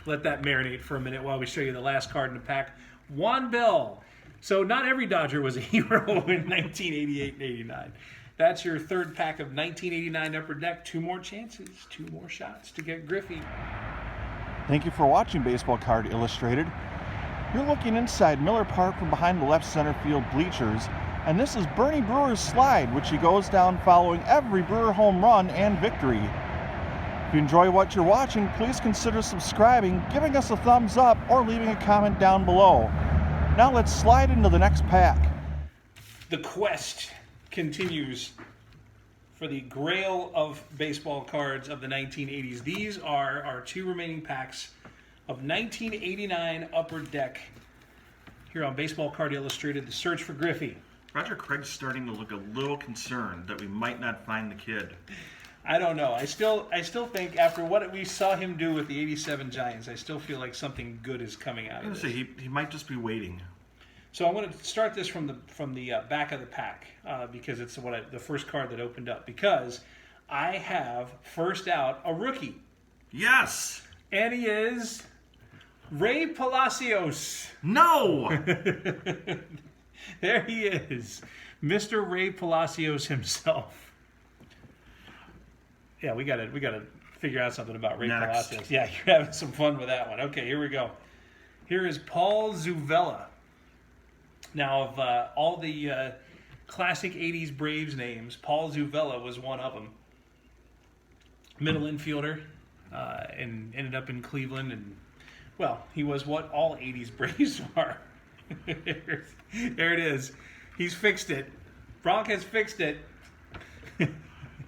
Let that marinate for a minute while we show you the last card in the pack. Juan Bell. So not every Dodger was a hero in 1988 and 89. That's your third pack of 1989 Upper Deck. 2 more chances, 2 more shots to get Griffey. Thank you for watching Baseball Card Illustrated. You're looking inside Miller Park from behind the left center field bleachers, and this is Bernie Brewer's slide, which he goes down following every Brewer home run and victory. If you enjoy what you're watching, please consider subscribing, giving us a thumbs up, or leaving a comment down below. Now let's slide into the next pack. The quest continues for the grail of baseball cards of the 1980s. These are our 2 remaining packs of 1989 Upper Deck here on Baseball Card Illustrated, the search for Griffey. Roger Craig's starting to look a little concerned that we might not find the kid. I don't know. I still think after what we saw him do with the 87 Giants, I still feel like something good is coming out of this. He might just be waiting. So I'm going to start this from the back of the pack because it's the first card that opened up. Because I have first out a rookie. Yes! And he is Ray Palacios. No! There he is. Mr. Ray Palacios himself. Yeah, we gotta figure out something about Ray Palacios. Yeah, you're having some fun with that one. Okay, here we go. Here is Paul Zuvella. Now, of all the classic 80s Braves names, Paul Zuvella was one of them. Middle infielder. and ended up in Cleveland. And, well, he was what all 80s Braves are. There it is. He's fixed it. Bronk has fixed it.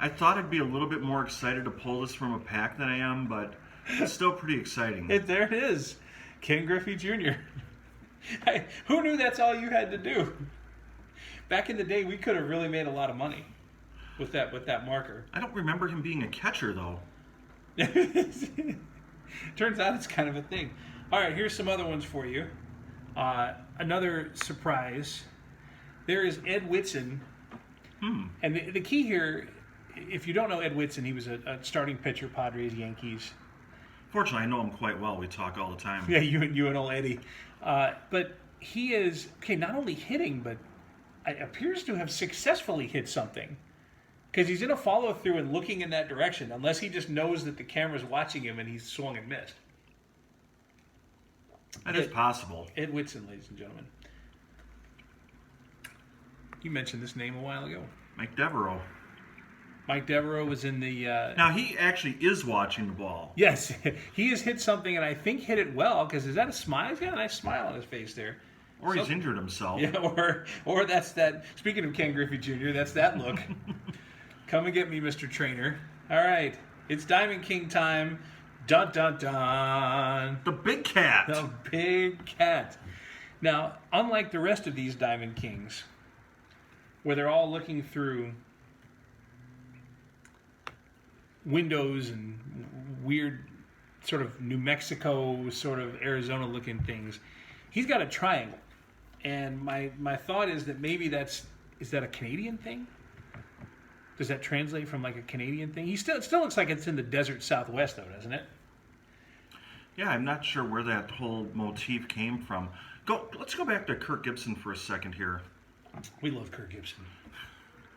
I thought I'd be a little bit more excited to pull this from a pack than I am, but it's still pretty exciting. There it is. Ken Griffey Jr. Who knew that's all you had to do? Back in the day, we could have really made a lot of money with that marker. I don't remember him being a catcher, though. Turns out it's kind of a thing. All right, here's some other ones for you. Another surprise. There is Ed Whitson. And the key here, if you don't know Ed Whitson, he was a starting pitcher, Padres, Yankees. Fortunately, I know him quite well. We talk all the time. Yeah, you and old Eddie. But he is, not only hitting, but appears to have successfully hit something. Because he's in a follow-through and looking in that direction, unless he just knows that the camera's watching him and he's swung and missed. That is possible. Ed Whitson, ladies and gentlemen. You mentioned this name a while ago. Mike Devereaux. Mike Devereaux was in the... Now, he actually is watching the ball. Yes, he has hit something, and I think hit it well, because is that a smile? He's got a nice smile on his face there. Or he's injured himself. Yeah, or that's that... Speaking of Ken Griffey Jr., that's that look. Come and get me, Mr. Trainer. All right, it's Diamond King time. Dun, dun, dun. The big cat. The big cat. Now, unlike the rest of these Diamond Kings, where they're all looking through windows and weird sort of New Mexico, sort of Arizona-looking things, he's got a triangle. And my thought is that maybe is that a Canadian thing? Does that translate from like a Canadian thing? It still looks like it's in the desert Southwest, though, doesn't it? Yeah, I'm not sure where that whole motif came from. Let's go back to Kirk Gibson for a second here. We love Kirk Gibson.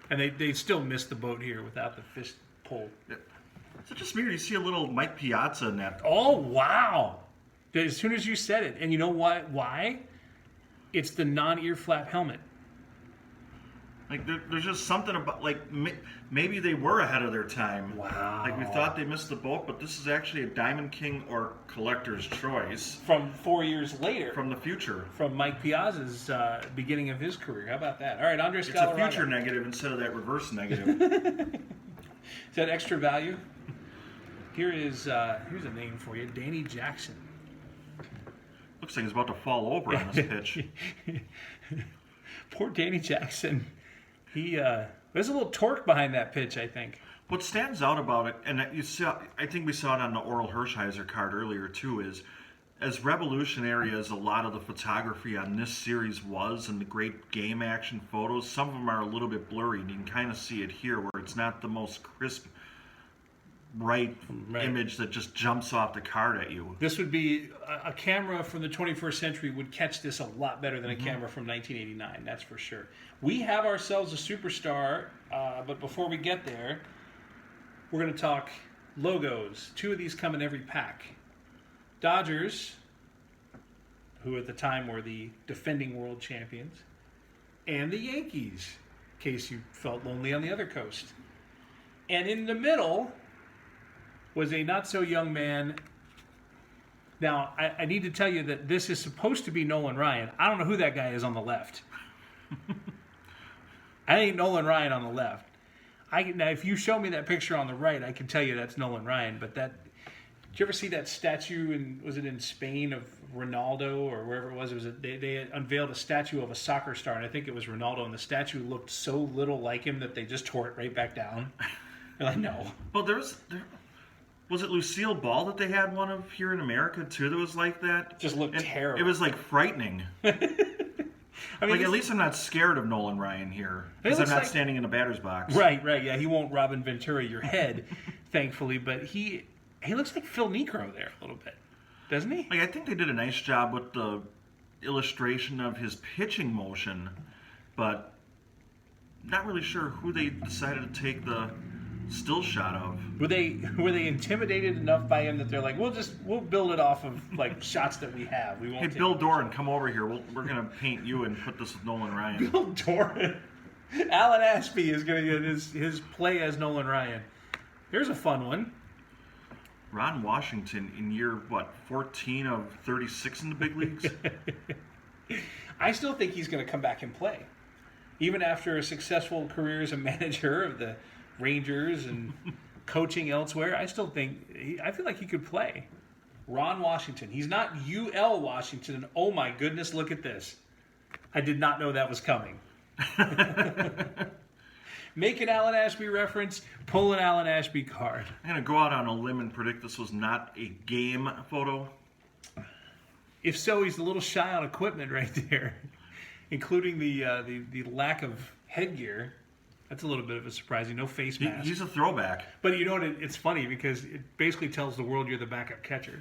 And they still missed the boat here without the fist pull. Is it just me or do you see a little Mike Piazza in that? Oh, wow. As soon as you said it. And you know what? Why? It's the non-ear flap helmet. Like, there's just something about, like, maybe they were ahead of their time. Wow. Like, we thought they missed the boat, but this is actually a Diamond King or collector's choice. From 4 years later. From the future. From Mike Piazza's beginning of his career. How about that? All right, Andres It's Galarraga. a future negative instead of that reverse negative. Is that extra value? Here's a name for you, Danny Jackson. Looks like he's about to fall over on this pitch. Poor Danny Jackson. There's a little torque behind that pitch, I think. What stands out about it, and I think we saw it on the Oral Hershiser card earlier too, is as revolutionary as a lot of the photography on this series was and the great game action photos, some of them are a little bit blurry, and you can kind of see it here where it's not the most crisp, bright image that just jumps off the card at you. This would be a camera from the 21st century would catch this a lot better than a camera from 1989, that's for sure. We have ourselves a superstar, but before we get there, we're going to talk logos. 2 of these come in every pack. Dodgers, who at the time were the defending world champions, and the Yankees, in case you felt lonely on the other coast. And in the middle was a not-so-young man. Now, I need to tell you that this is supposed to be Nolan Ryan. I don't know who that guy is on the left. I ain't Nolan Ryan on the left. Now, if you show me that picture on the right, I can tell you that's Nolan Ryan. But did you ever see that statue was it in Spain of Ronaldo or wherever it was? They unveiled a statue of a soccer star, and I think it was Ronaldo, and the statue looked so little like him that they just tore it right back down. They're like, no. Well, was it Lucille Ball that they had one of here in America too that was like that? Just looked terrible. It was like frightening. I mean, at least I'm not scared of Nolan Ryan here because I'm not standing in a batter's box. Right. Yeah, he won't Robin Ventura your head, thankfully. But he looks like Phil Niekro there a little bit, doesn't he? Like, I think they did a nice job with the illustration of his pitching motion, but not really sure who they decided to take the still shot of. Were they intimidated enough by him that they're like, we'll build it off of like shots that we have. We won't. Hey, Bill Doran, come over here. We're gonna paint you and put this with Nolan Ryan. Bill Doran. Alan Ashby is gonna get his play as Nolan Ryan. Here's a fun one. Ron Washington in year, 14 of 36 in the big leagues? I still think he's going to come back and play. Even after a successful career as a manager of the Rangers and coaching elsewhere, I feel like he could play. Ron Washington. He's not UL Washington. Oh my goodness, look at this. I did not know that was coming. Make an Alan Ashby reference, pull an Alan Ashby card. I'm going to go out on a limb and predict this was not a game photo. If so, he's a little shy on equipment right there, including the lack of headgear. That's a little bit of a surprising. No face mask. He's a throwback. But you know what? It's funny because it basically tells the world you're the backup catcher.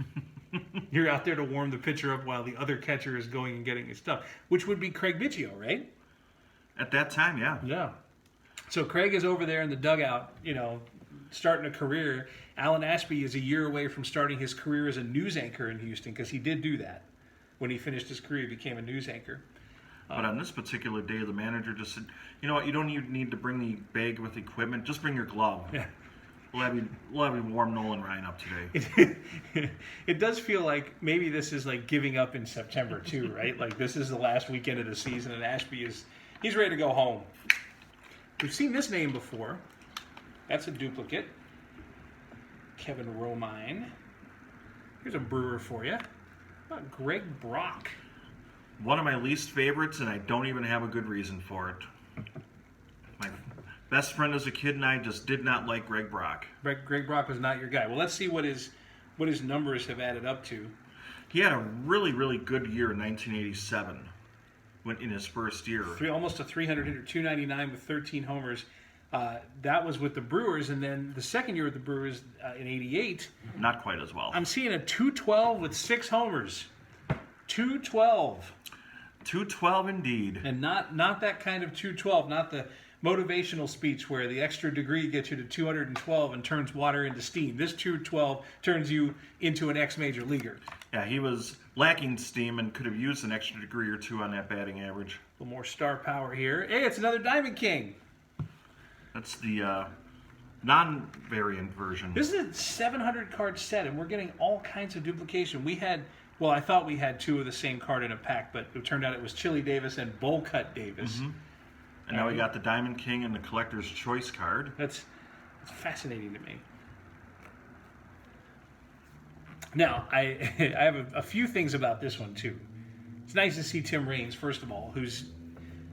You're out there to warm the pitcher up while the other catcher is going and getting his stuff, which would be Craig Biggio, right? At that time, yeah. Yeah. So Craig is over there in the dugout, starting a career. Alan Ashby is a year away from starting his career as a news anchor in Houston, because he did do that. When he finished his career, he became a news anchor. But on this particular day, the manager just said, you know what, you don't even need to bring the bag with equipment, just bring your glove. Yeah. We'll have you warm Nolan Ryan up today. It does feel like maybe this is like giving up in September too, right? Like this is the last weekend of the season, and Ashby he's ready to go home. We've seen this name before. That's a duplicate. Kevin Romine. Here's a Brewer for you. How about Greg Brock? One of my least favorites, and I don't even have a good reason for it. My best friend as a kid and I just did not like Greg Brock. Greg Brock was not your guy. Well, let's see what his numbers have added up to. He had a really, really good year in 1987 in his first year. Almost a 300 hitter, 299 with 13 homers. That was with the Brewers, and then the second year with the Brewers in 88. Not quite as well. I'm seeing a 212 with 6 homers. 212. 212 indeed. And not that kind of 212, not the motivational speech where the extra degree gets you to 212 and turns water into steam. This 212 turns you into an ex-major leaguer. Yeah, he was lacking steam and could have used an extra degree or two on that batting average. A little more star power here. Hey, it's another Diamond King. That's the non-variant version. This is a 700-card set, and we're getting all kinds of duplication. I thought we had 2 of the same card in a pack, but it turned out it was Chili Davis and Bowl Cut Davis. Mm-hmm. And now we got the Diamond King and the Collector's Choice card. That's fascinating to me. Now, I have a few things about this one, too. It's nice to see Tim Raines, first of all, who's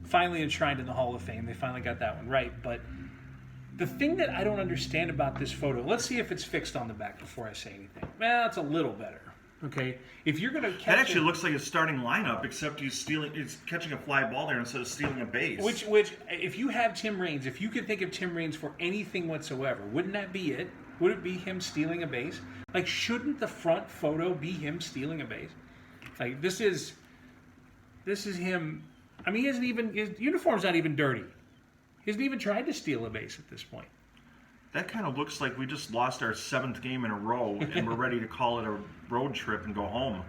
finally enshrined in the Hall of Fame. They finally got that one right. But the thing that I don't understand about this photo, let's see if it's fixed on the back before I say anything. Well, it's a little better. Okay, if you're going to catch that actually looks like a starting lineup, except he's catching a fly ball there instead of stealing a base. Which, if you have Tim Raines, if you could think of Tim Raines for anything whatsoever, wouldn't that be it? Would it be him stealing a base? Like, shouldn't the front photo be him stealing a base? Like, this is him. I mean, his uniform's not even dirty. He hasn't even tried to steal a base at this point. That kind of looks like we just lost our 7th game in a row, and we're ready to call it a road trip and go home.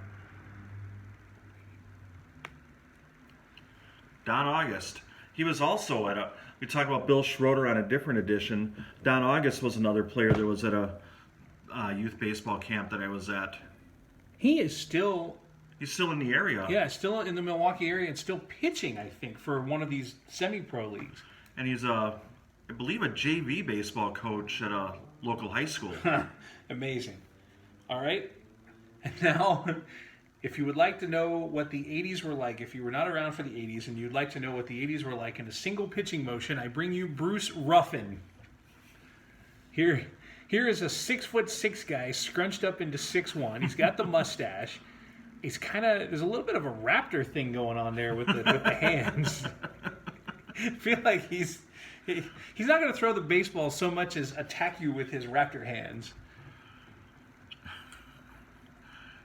Don August. He was also we talked about Bill Schroeder on a different edition. Don August was another player that was at a youth baseball camp that I was at. He's still in the area. Yeah, still in the Milwaukee area and still pitching, I think, for one of these semi-pro leagues. And he's I believe a JV baseball coach at a local high school. Amazing. All right. And now, if you would like to know what the 80s were like, if you were not around for the 80s and you'd like to know what the 80s were like in a single pitching motion, I bring you Bruce Ruffin. Here is a 6'6" guy scrunched up into 6'1". He's got the mustache. He's there's a little bit of a raptor thing going on there with the hands. I feel like he's not going to throw the baseball so much as attack you with his raptor hands.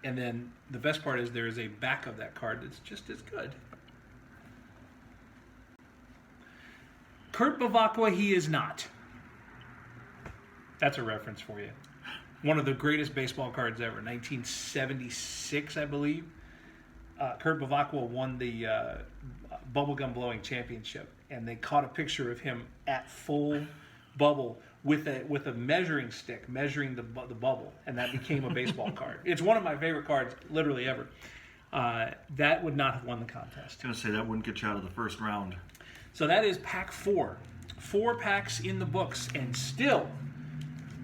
And then the best part is there is a back of that card that's just as good. Kurt Bavacqua, he is not. That's a reference for you. One of the greatest baseball cards ever, 1976, I believe. Kurt Bavacqua won the bubblegum blowing championship, and they caught a picture of him at full bubble with a measuring stick, measuring the bubble, and that became a baseball card. It's one of my favorite cards, literally ever. That would not have won the contest. I was going to say, that wouldn't get you out of the first round. So that is pack 4. 4 packs in the books, and still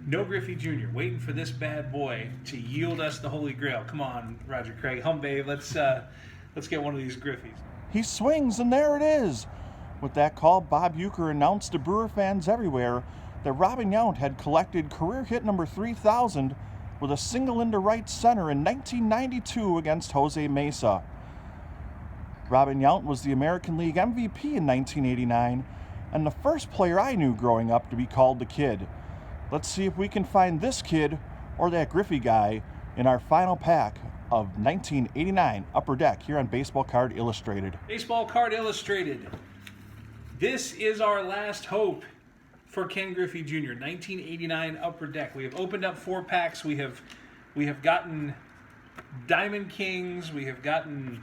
no Griffey Jr. Waiting for this bad boy to yield us the Holy Grail. Come on, Roger Craig. Babe. Let's get one of these Griffies. He swings, and there it is. With that call, Bob Uecker announced to Brewer fans everywhere that Robin Yount had collected career hit number 3,000 with a single into right center in 1992 against Jose Mesa. Robin Yount was the American League MVP in 1989 and the first player I knew growing up to be called the Kid. Let's see if we can find this kid or that Griffey guy in our final pack of 1989 Upper Deck here on Baseball Card Illustrated. Baseball Card Illustrated. This is our last hope for Ken Griffey Jr. 1989 Upper Deck. We have opened up 4 packs. We have gotten Diamond Kings. We have gotten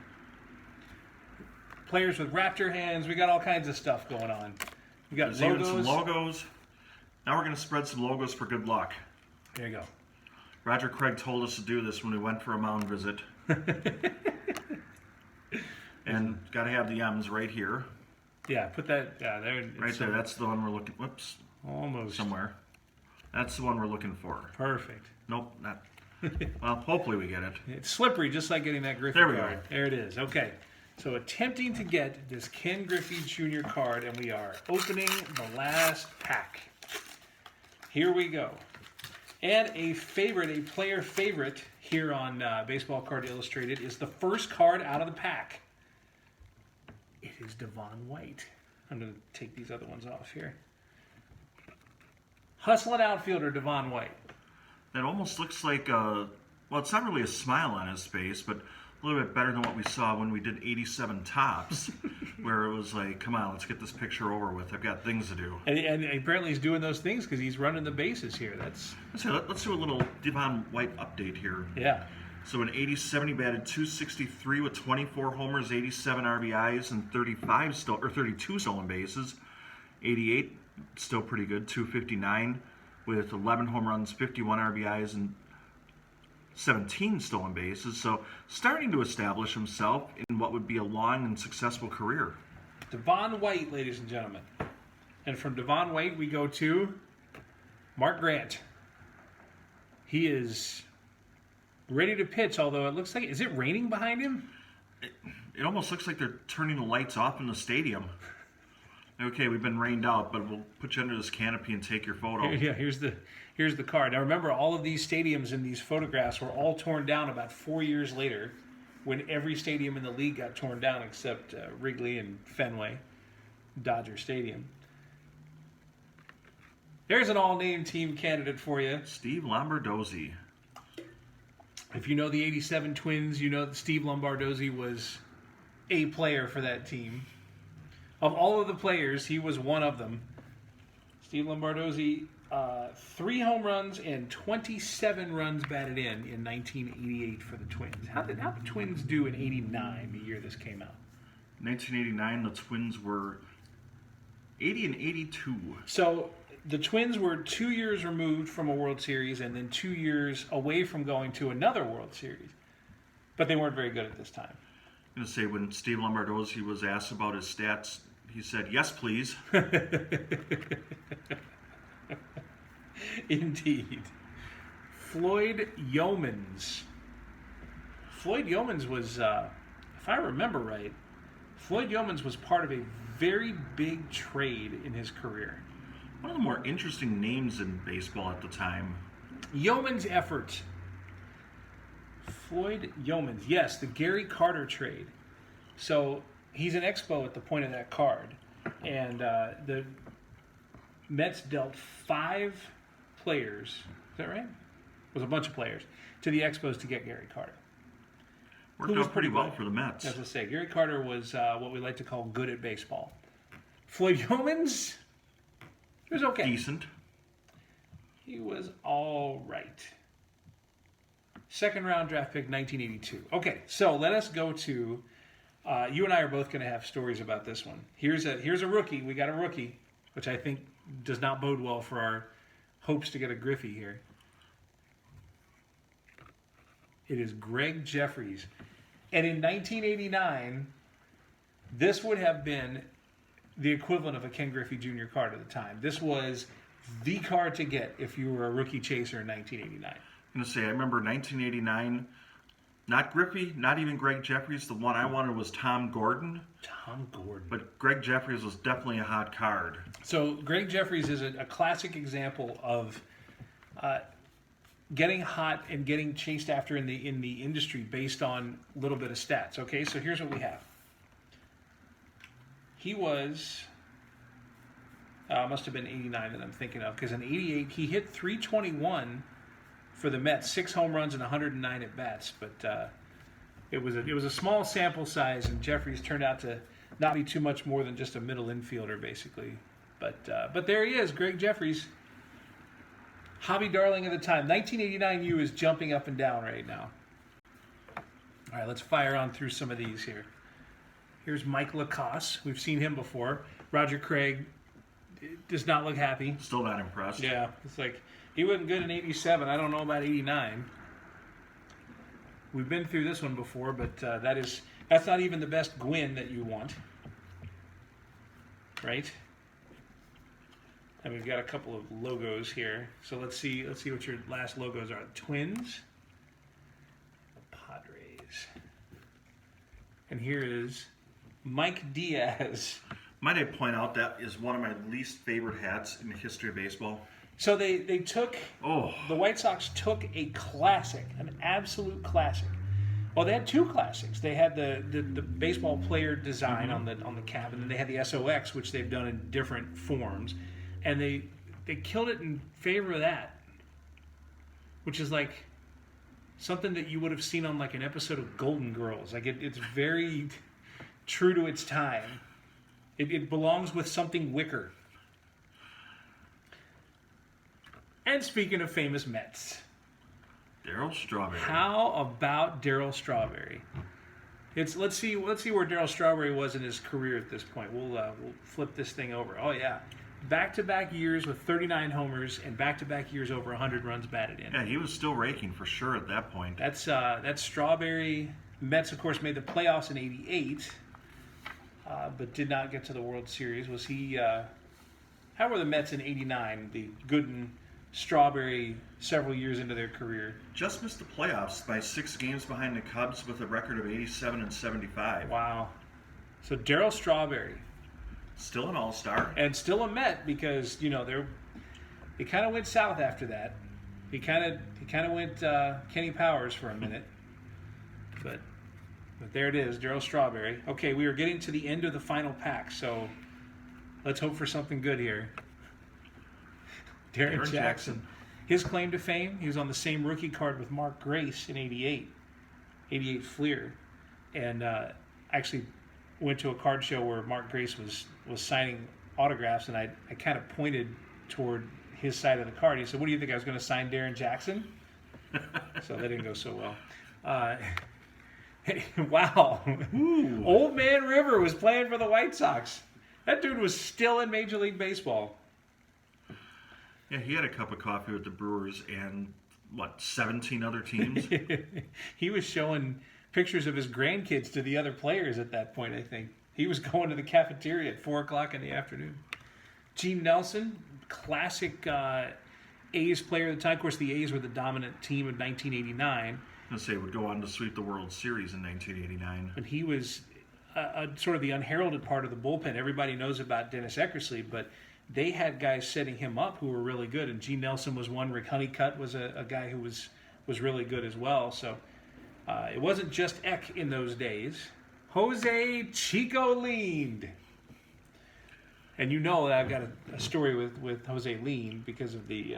players with raptor hands. We got all kinds of stuff going on. We got There's logos. even some logos. Now we're going to spread some logos for good luck. There you go. Roger Craig told us to do this when we went for a mound visit. And got to have the M's right here. Yeah, put that there. Right there. That's the one we're looking. Whoops. Almost. Somewhere. That's the one we're looking for. Perfect. Nope, not. Well, hopefully we get it. It's slippery, just like getting that Griffey There we card. go. There it is. Okay. So attempting to get this Ken Griffey Jr. card, and we are opening the last pack. Here we go. And a player favorite here on Baseball Card Illustrated is the first card out of the pack. It is Devon White. I'm going to take these other ones off here. Hustling outfielder Devon White. That almost looks like well, it's not really a smile on his face, but a little bit better than what we saw when we did 87 Tops, where it was like, come on, let's get this picture over with. I've got things to do. And apparently he's doing those things because he's running the bases here. Let's do a little Devon White update here. Yeah. So in 87, he batted .263 with 24 homers, 87 RBIs, and 32 stolen bases. 88, still pretty good, .259 with 11 home runs, 51 RBIs, and 17 stolen bases. So starting to establish himself in what would be a long and successful career. Devon White, ladies and gentlemen. And from Devon White, we go to Mark Grant. He is ready to pitch, although it looks like, is it raining behind him? It almost looks like they're turning the lights off in the stadium. Okay, we've been rained out, but we'll put you under this canopy and take your photo. Yeah, here's the card. Now remember, all of these stadiums in these photographs were all torn down about 4 years later, when every stadium in the league got torn down except Wrigley and Fenway, Dodger Stadium. There's an all-name team candidate for you. Steve Lombardozzi. If you know the 87 Twins, you know that Steve Lombardozzi was a player for that team. Of all of the players, he was one of them. Steve Lombardozzi, 3 home runs and 27 runs batted in 1988 for the Twins. How did the Twins do in 89, the year this came out? 1989, the Twins were 80 and 82. So the Twins were 2 years removed from a World Series and then 2 years away from going to another World Series. But they weren't very good at this time. I'm going to say, when Steve Lombardozzi was asked about his stats, he said, "Yes, please." Indeed. Floyd Yeomans. Floyd Yeomans was, if I remember right, Floyd Yeomans was part of a very big trade in his career. One of the more interesting names in baseball at the time. Yeomans' effort. Floyd Yeomans. Yes, the Gary Carter trade. So he's an expo at the point of that card. And the Mets dealt 5 players. Is that right? It was a bunch of players to the Expos to get Gary Carter. Worked out pretty well for the Mets. As I say, Gary Carter was what we like to call good at baseball. Floyd Yeomans, he was okay. Decent. He was all right. Second round draft pick, 1982. Okay, so let us go to. You and I are both going to have stories about this one. Here's a rookie. We got a rookie, which I think does not bode well for hopes to get a Griffey here. It is Greg Jeffries. And in 1989, this would have been the equivalent of a Ken Griffey Jr. card at the time. This was the card to get if you were a rookie chaser in 1989. I'm going to say, I remember 1989, not Griffey, not even Greg Jeffries. The one I wanted was Tom Gordon. Tom Gordon. But Greg Jeffries was definitely a hot card. So Greg Jeffries is a classic example of getting hot and getting chased after in the industry based on a little bit of stats. Okay, so here's what we have. He was, must have been 89 that I'm thinking of, because in 88 he hit 321 for the Mets, 6 home runs and 109 at bats. But it was a small sample size, and Jeffries turned out to not be too much more than just a middle infielder, basically. But there he is, Greg Jeffries. Hobby darling of the time. 1989 U is jumping up and down right now. All right, let's fire on through some of these here. Here's Mike Lacoste. We've seen him before. Roger Craig does not look happy. Still not impressed. Yeah, it's like he wasn't good in 87. I don't know about 89. We've been through this one before, but that's not even the best Gwyn that you want. Right? And we've got a couple of logos here. So let's see what your last logos are. Twins, Padres. And here is Mike Diaz. Might I point out that is one of my least favorite hats in the history of baseball. So they took, the White Sox took a classic, an absolute classic. Well, they had 2 classics. They had the baseball player design on the cap, and then they had the SOX, which they've done in different forms. And they killed it in favor of that, which is like something that you would have seen on like an episode of Golden Girls. Like it's very true to its time. It belongs with something wicker. And speaking of famous Mets, Darryl Strawberry. how about Darryl Strawberry? Let's see where Darryl Strawberry was in his career at this point. We'll flip this thing over. Oh yeah. Back-to-back years with 39 homers and back-to-back years over 100 runs batted in. Yeah, he was still raking for sure at that point. That's Strawberry. Mets, of course, made the playoffs in '88, but did not get to the World Series. Was he? How were the Mets in '89? The Gooden, Strawberry, several years into their career. Just missed the playoffs by 6 games behind the Cubs with a record of 87 and 75. Wow. So Darryl Strawberry. Still an all-star. And still a Met because, they kind of went south after that. He kind of went Kenny Powers for a minute. But there it is, Darryl Strawberry. Okay, we are getting to the end of the final pack, so let's hope for something good here. Darren Jackson. His claim to fame, he was on the same rookie card with Mark Grace in 88 Fleer. And actually went to a card show where Mark Grace was signing autographs, and I kind of pointed toward his side of the card. He said, "What do you think? I was going to sign Darren Jackson?" So that didn't go so well. Wow. Ooh. Old Man River was playing for the White Sox. That dude was still in Major League Baseball. Yeah, he had a cup of coffee with the Brewers and, 17 other teams? He was showing pictures of his grandkids to the other players at that point, I think. He was going to the cafeteria at 4 o'clock in the afternoon. Gene Nelson, classic A's player at the time. Of course, the A's were the dominant team of 1989. I'd say would go on to sweep the World Series in 1989. And he was sort of the unheralded part of the bullpen. Everybody knows about Dennis Eckersley, but they had guys setting him up who were really good. And Gene Nelson was one. Rick Honeycutt was a guy who was really good as well. So it wasn't just Eck in those days. Jose Chico Leaned. And you know that I've got a story with Jose Leaned because of the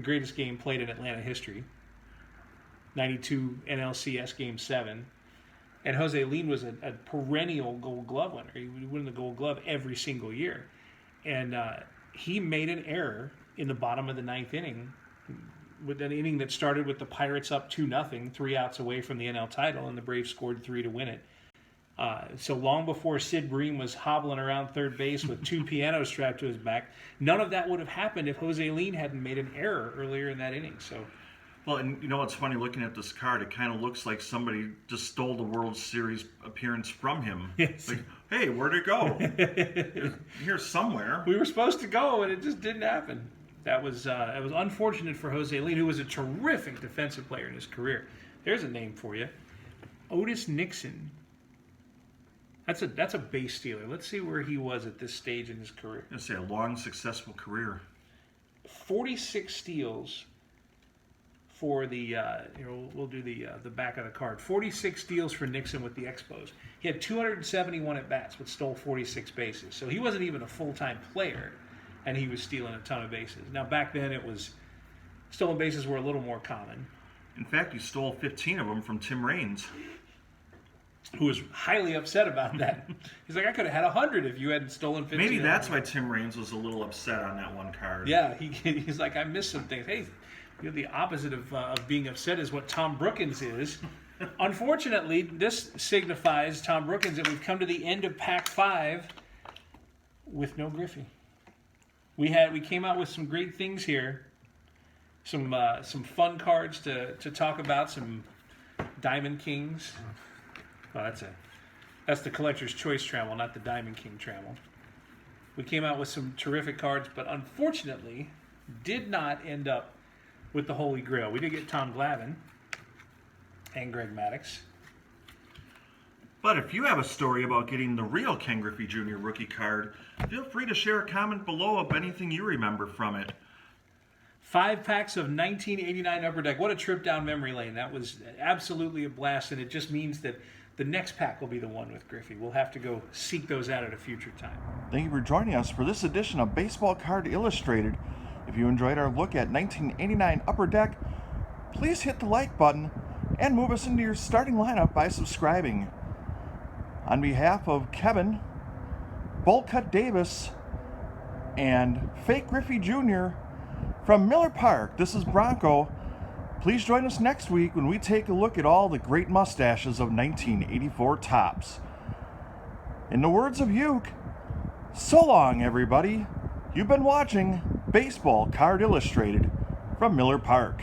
greatest game played in Atlanta history. 92 NLCS Game 7. And Jose Leaned was a perennial Gold Glove winner. He would win the Gold Glove every single year. And he made an error in the bottom of the 9th inning, with an inning that started with the Pirates up 2-0, 3 outs away from the NL title, and the Braves scored 3 to win it. So long before Sid Bream was hobbling around third base with 2 pianos strapped to his back, none of that would have happened if Jose Lean hadn't made an error earlier in that inning. So, well, and you know what's funny, looking at this card, it kind of looks like somebody just stole the World Series appearance from him. Yes. Like, hey, where'd it go? It's here somewhere. We were supposed to go, and it just didn't happen. That was unfortunate for Jose Lean, who was a terrific defensive player in his career. There's a name for you. Otis Nixon. That's a base stealer. Let's see where he was at this stage in his career. I'd say a long, successful career. 46 steals for the we'll do the back of the card. 46 steals for Nixon with the Expos. He had 271 at bats, but stole 46 bases. So he wasn't even a full-time player, and he was stealing a ton of bases. Now back then, stolen bases were a little more common. In fact, you stole 15 of them from Tim Raines, who was highly upset about that. He's like, I could have had 100 if you hadn't stolen 15. Maybe that's why Tim Raines was a little upset on that one card. Yeah, he's like, I missed some things. Hey, the opposite of being upset is what Tom Brookins is. Unfortunately, this signifies, Tom Brookins, that we've come to the end of Pack 5 with no Griffey. We came out with some great things here. Some fun cards to talk about, some Diamond Kings. Well, that's the Collector's Choice Trammel, not the Diamond King Trammel. We came out with some terrific cards, but unfortunately did not end up with the Holy Grail. We did get Tom Glavine and Greg Maddux. But if you have a story about getting the real Ken Griffey Jr. rookie card, feel free to share a comment below of anything you remember from it. 5 packs of 1989 Upper Deck. What a trip down memory lane. That was absolutely a blast, and it just means that the next pack will be the one with Griffey. We'll have to go seek those out at a future time. Thank you for joining us for this edition of Baseball Card Illustrated. If you enjoyed our look at 1989 Upper Deck, please hit the like button and move us into your starting lineup by subscribing. On behalf of Kevin, Bowl Cut Davis, and Fake Griffey Jr. from Miller Park, this is Bronko. Please join us next week when we take a look at all the great mustaches of 1984 Topps. In the words of Yount, so long, everybody. You've been watching Baseball Card Illustrated from Miller Park.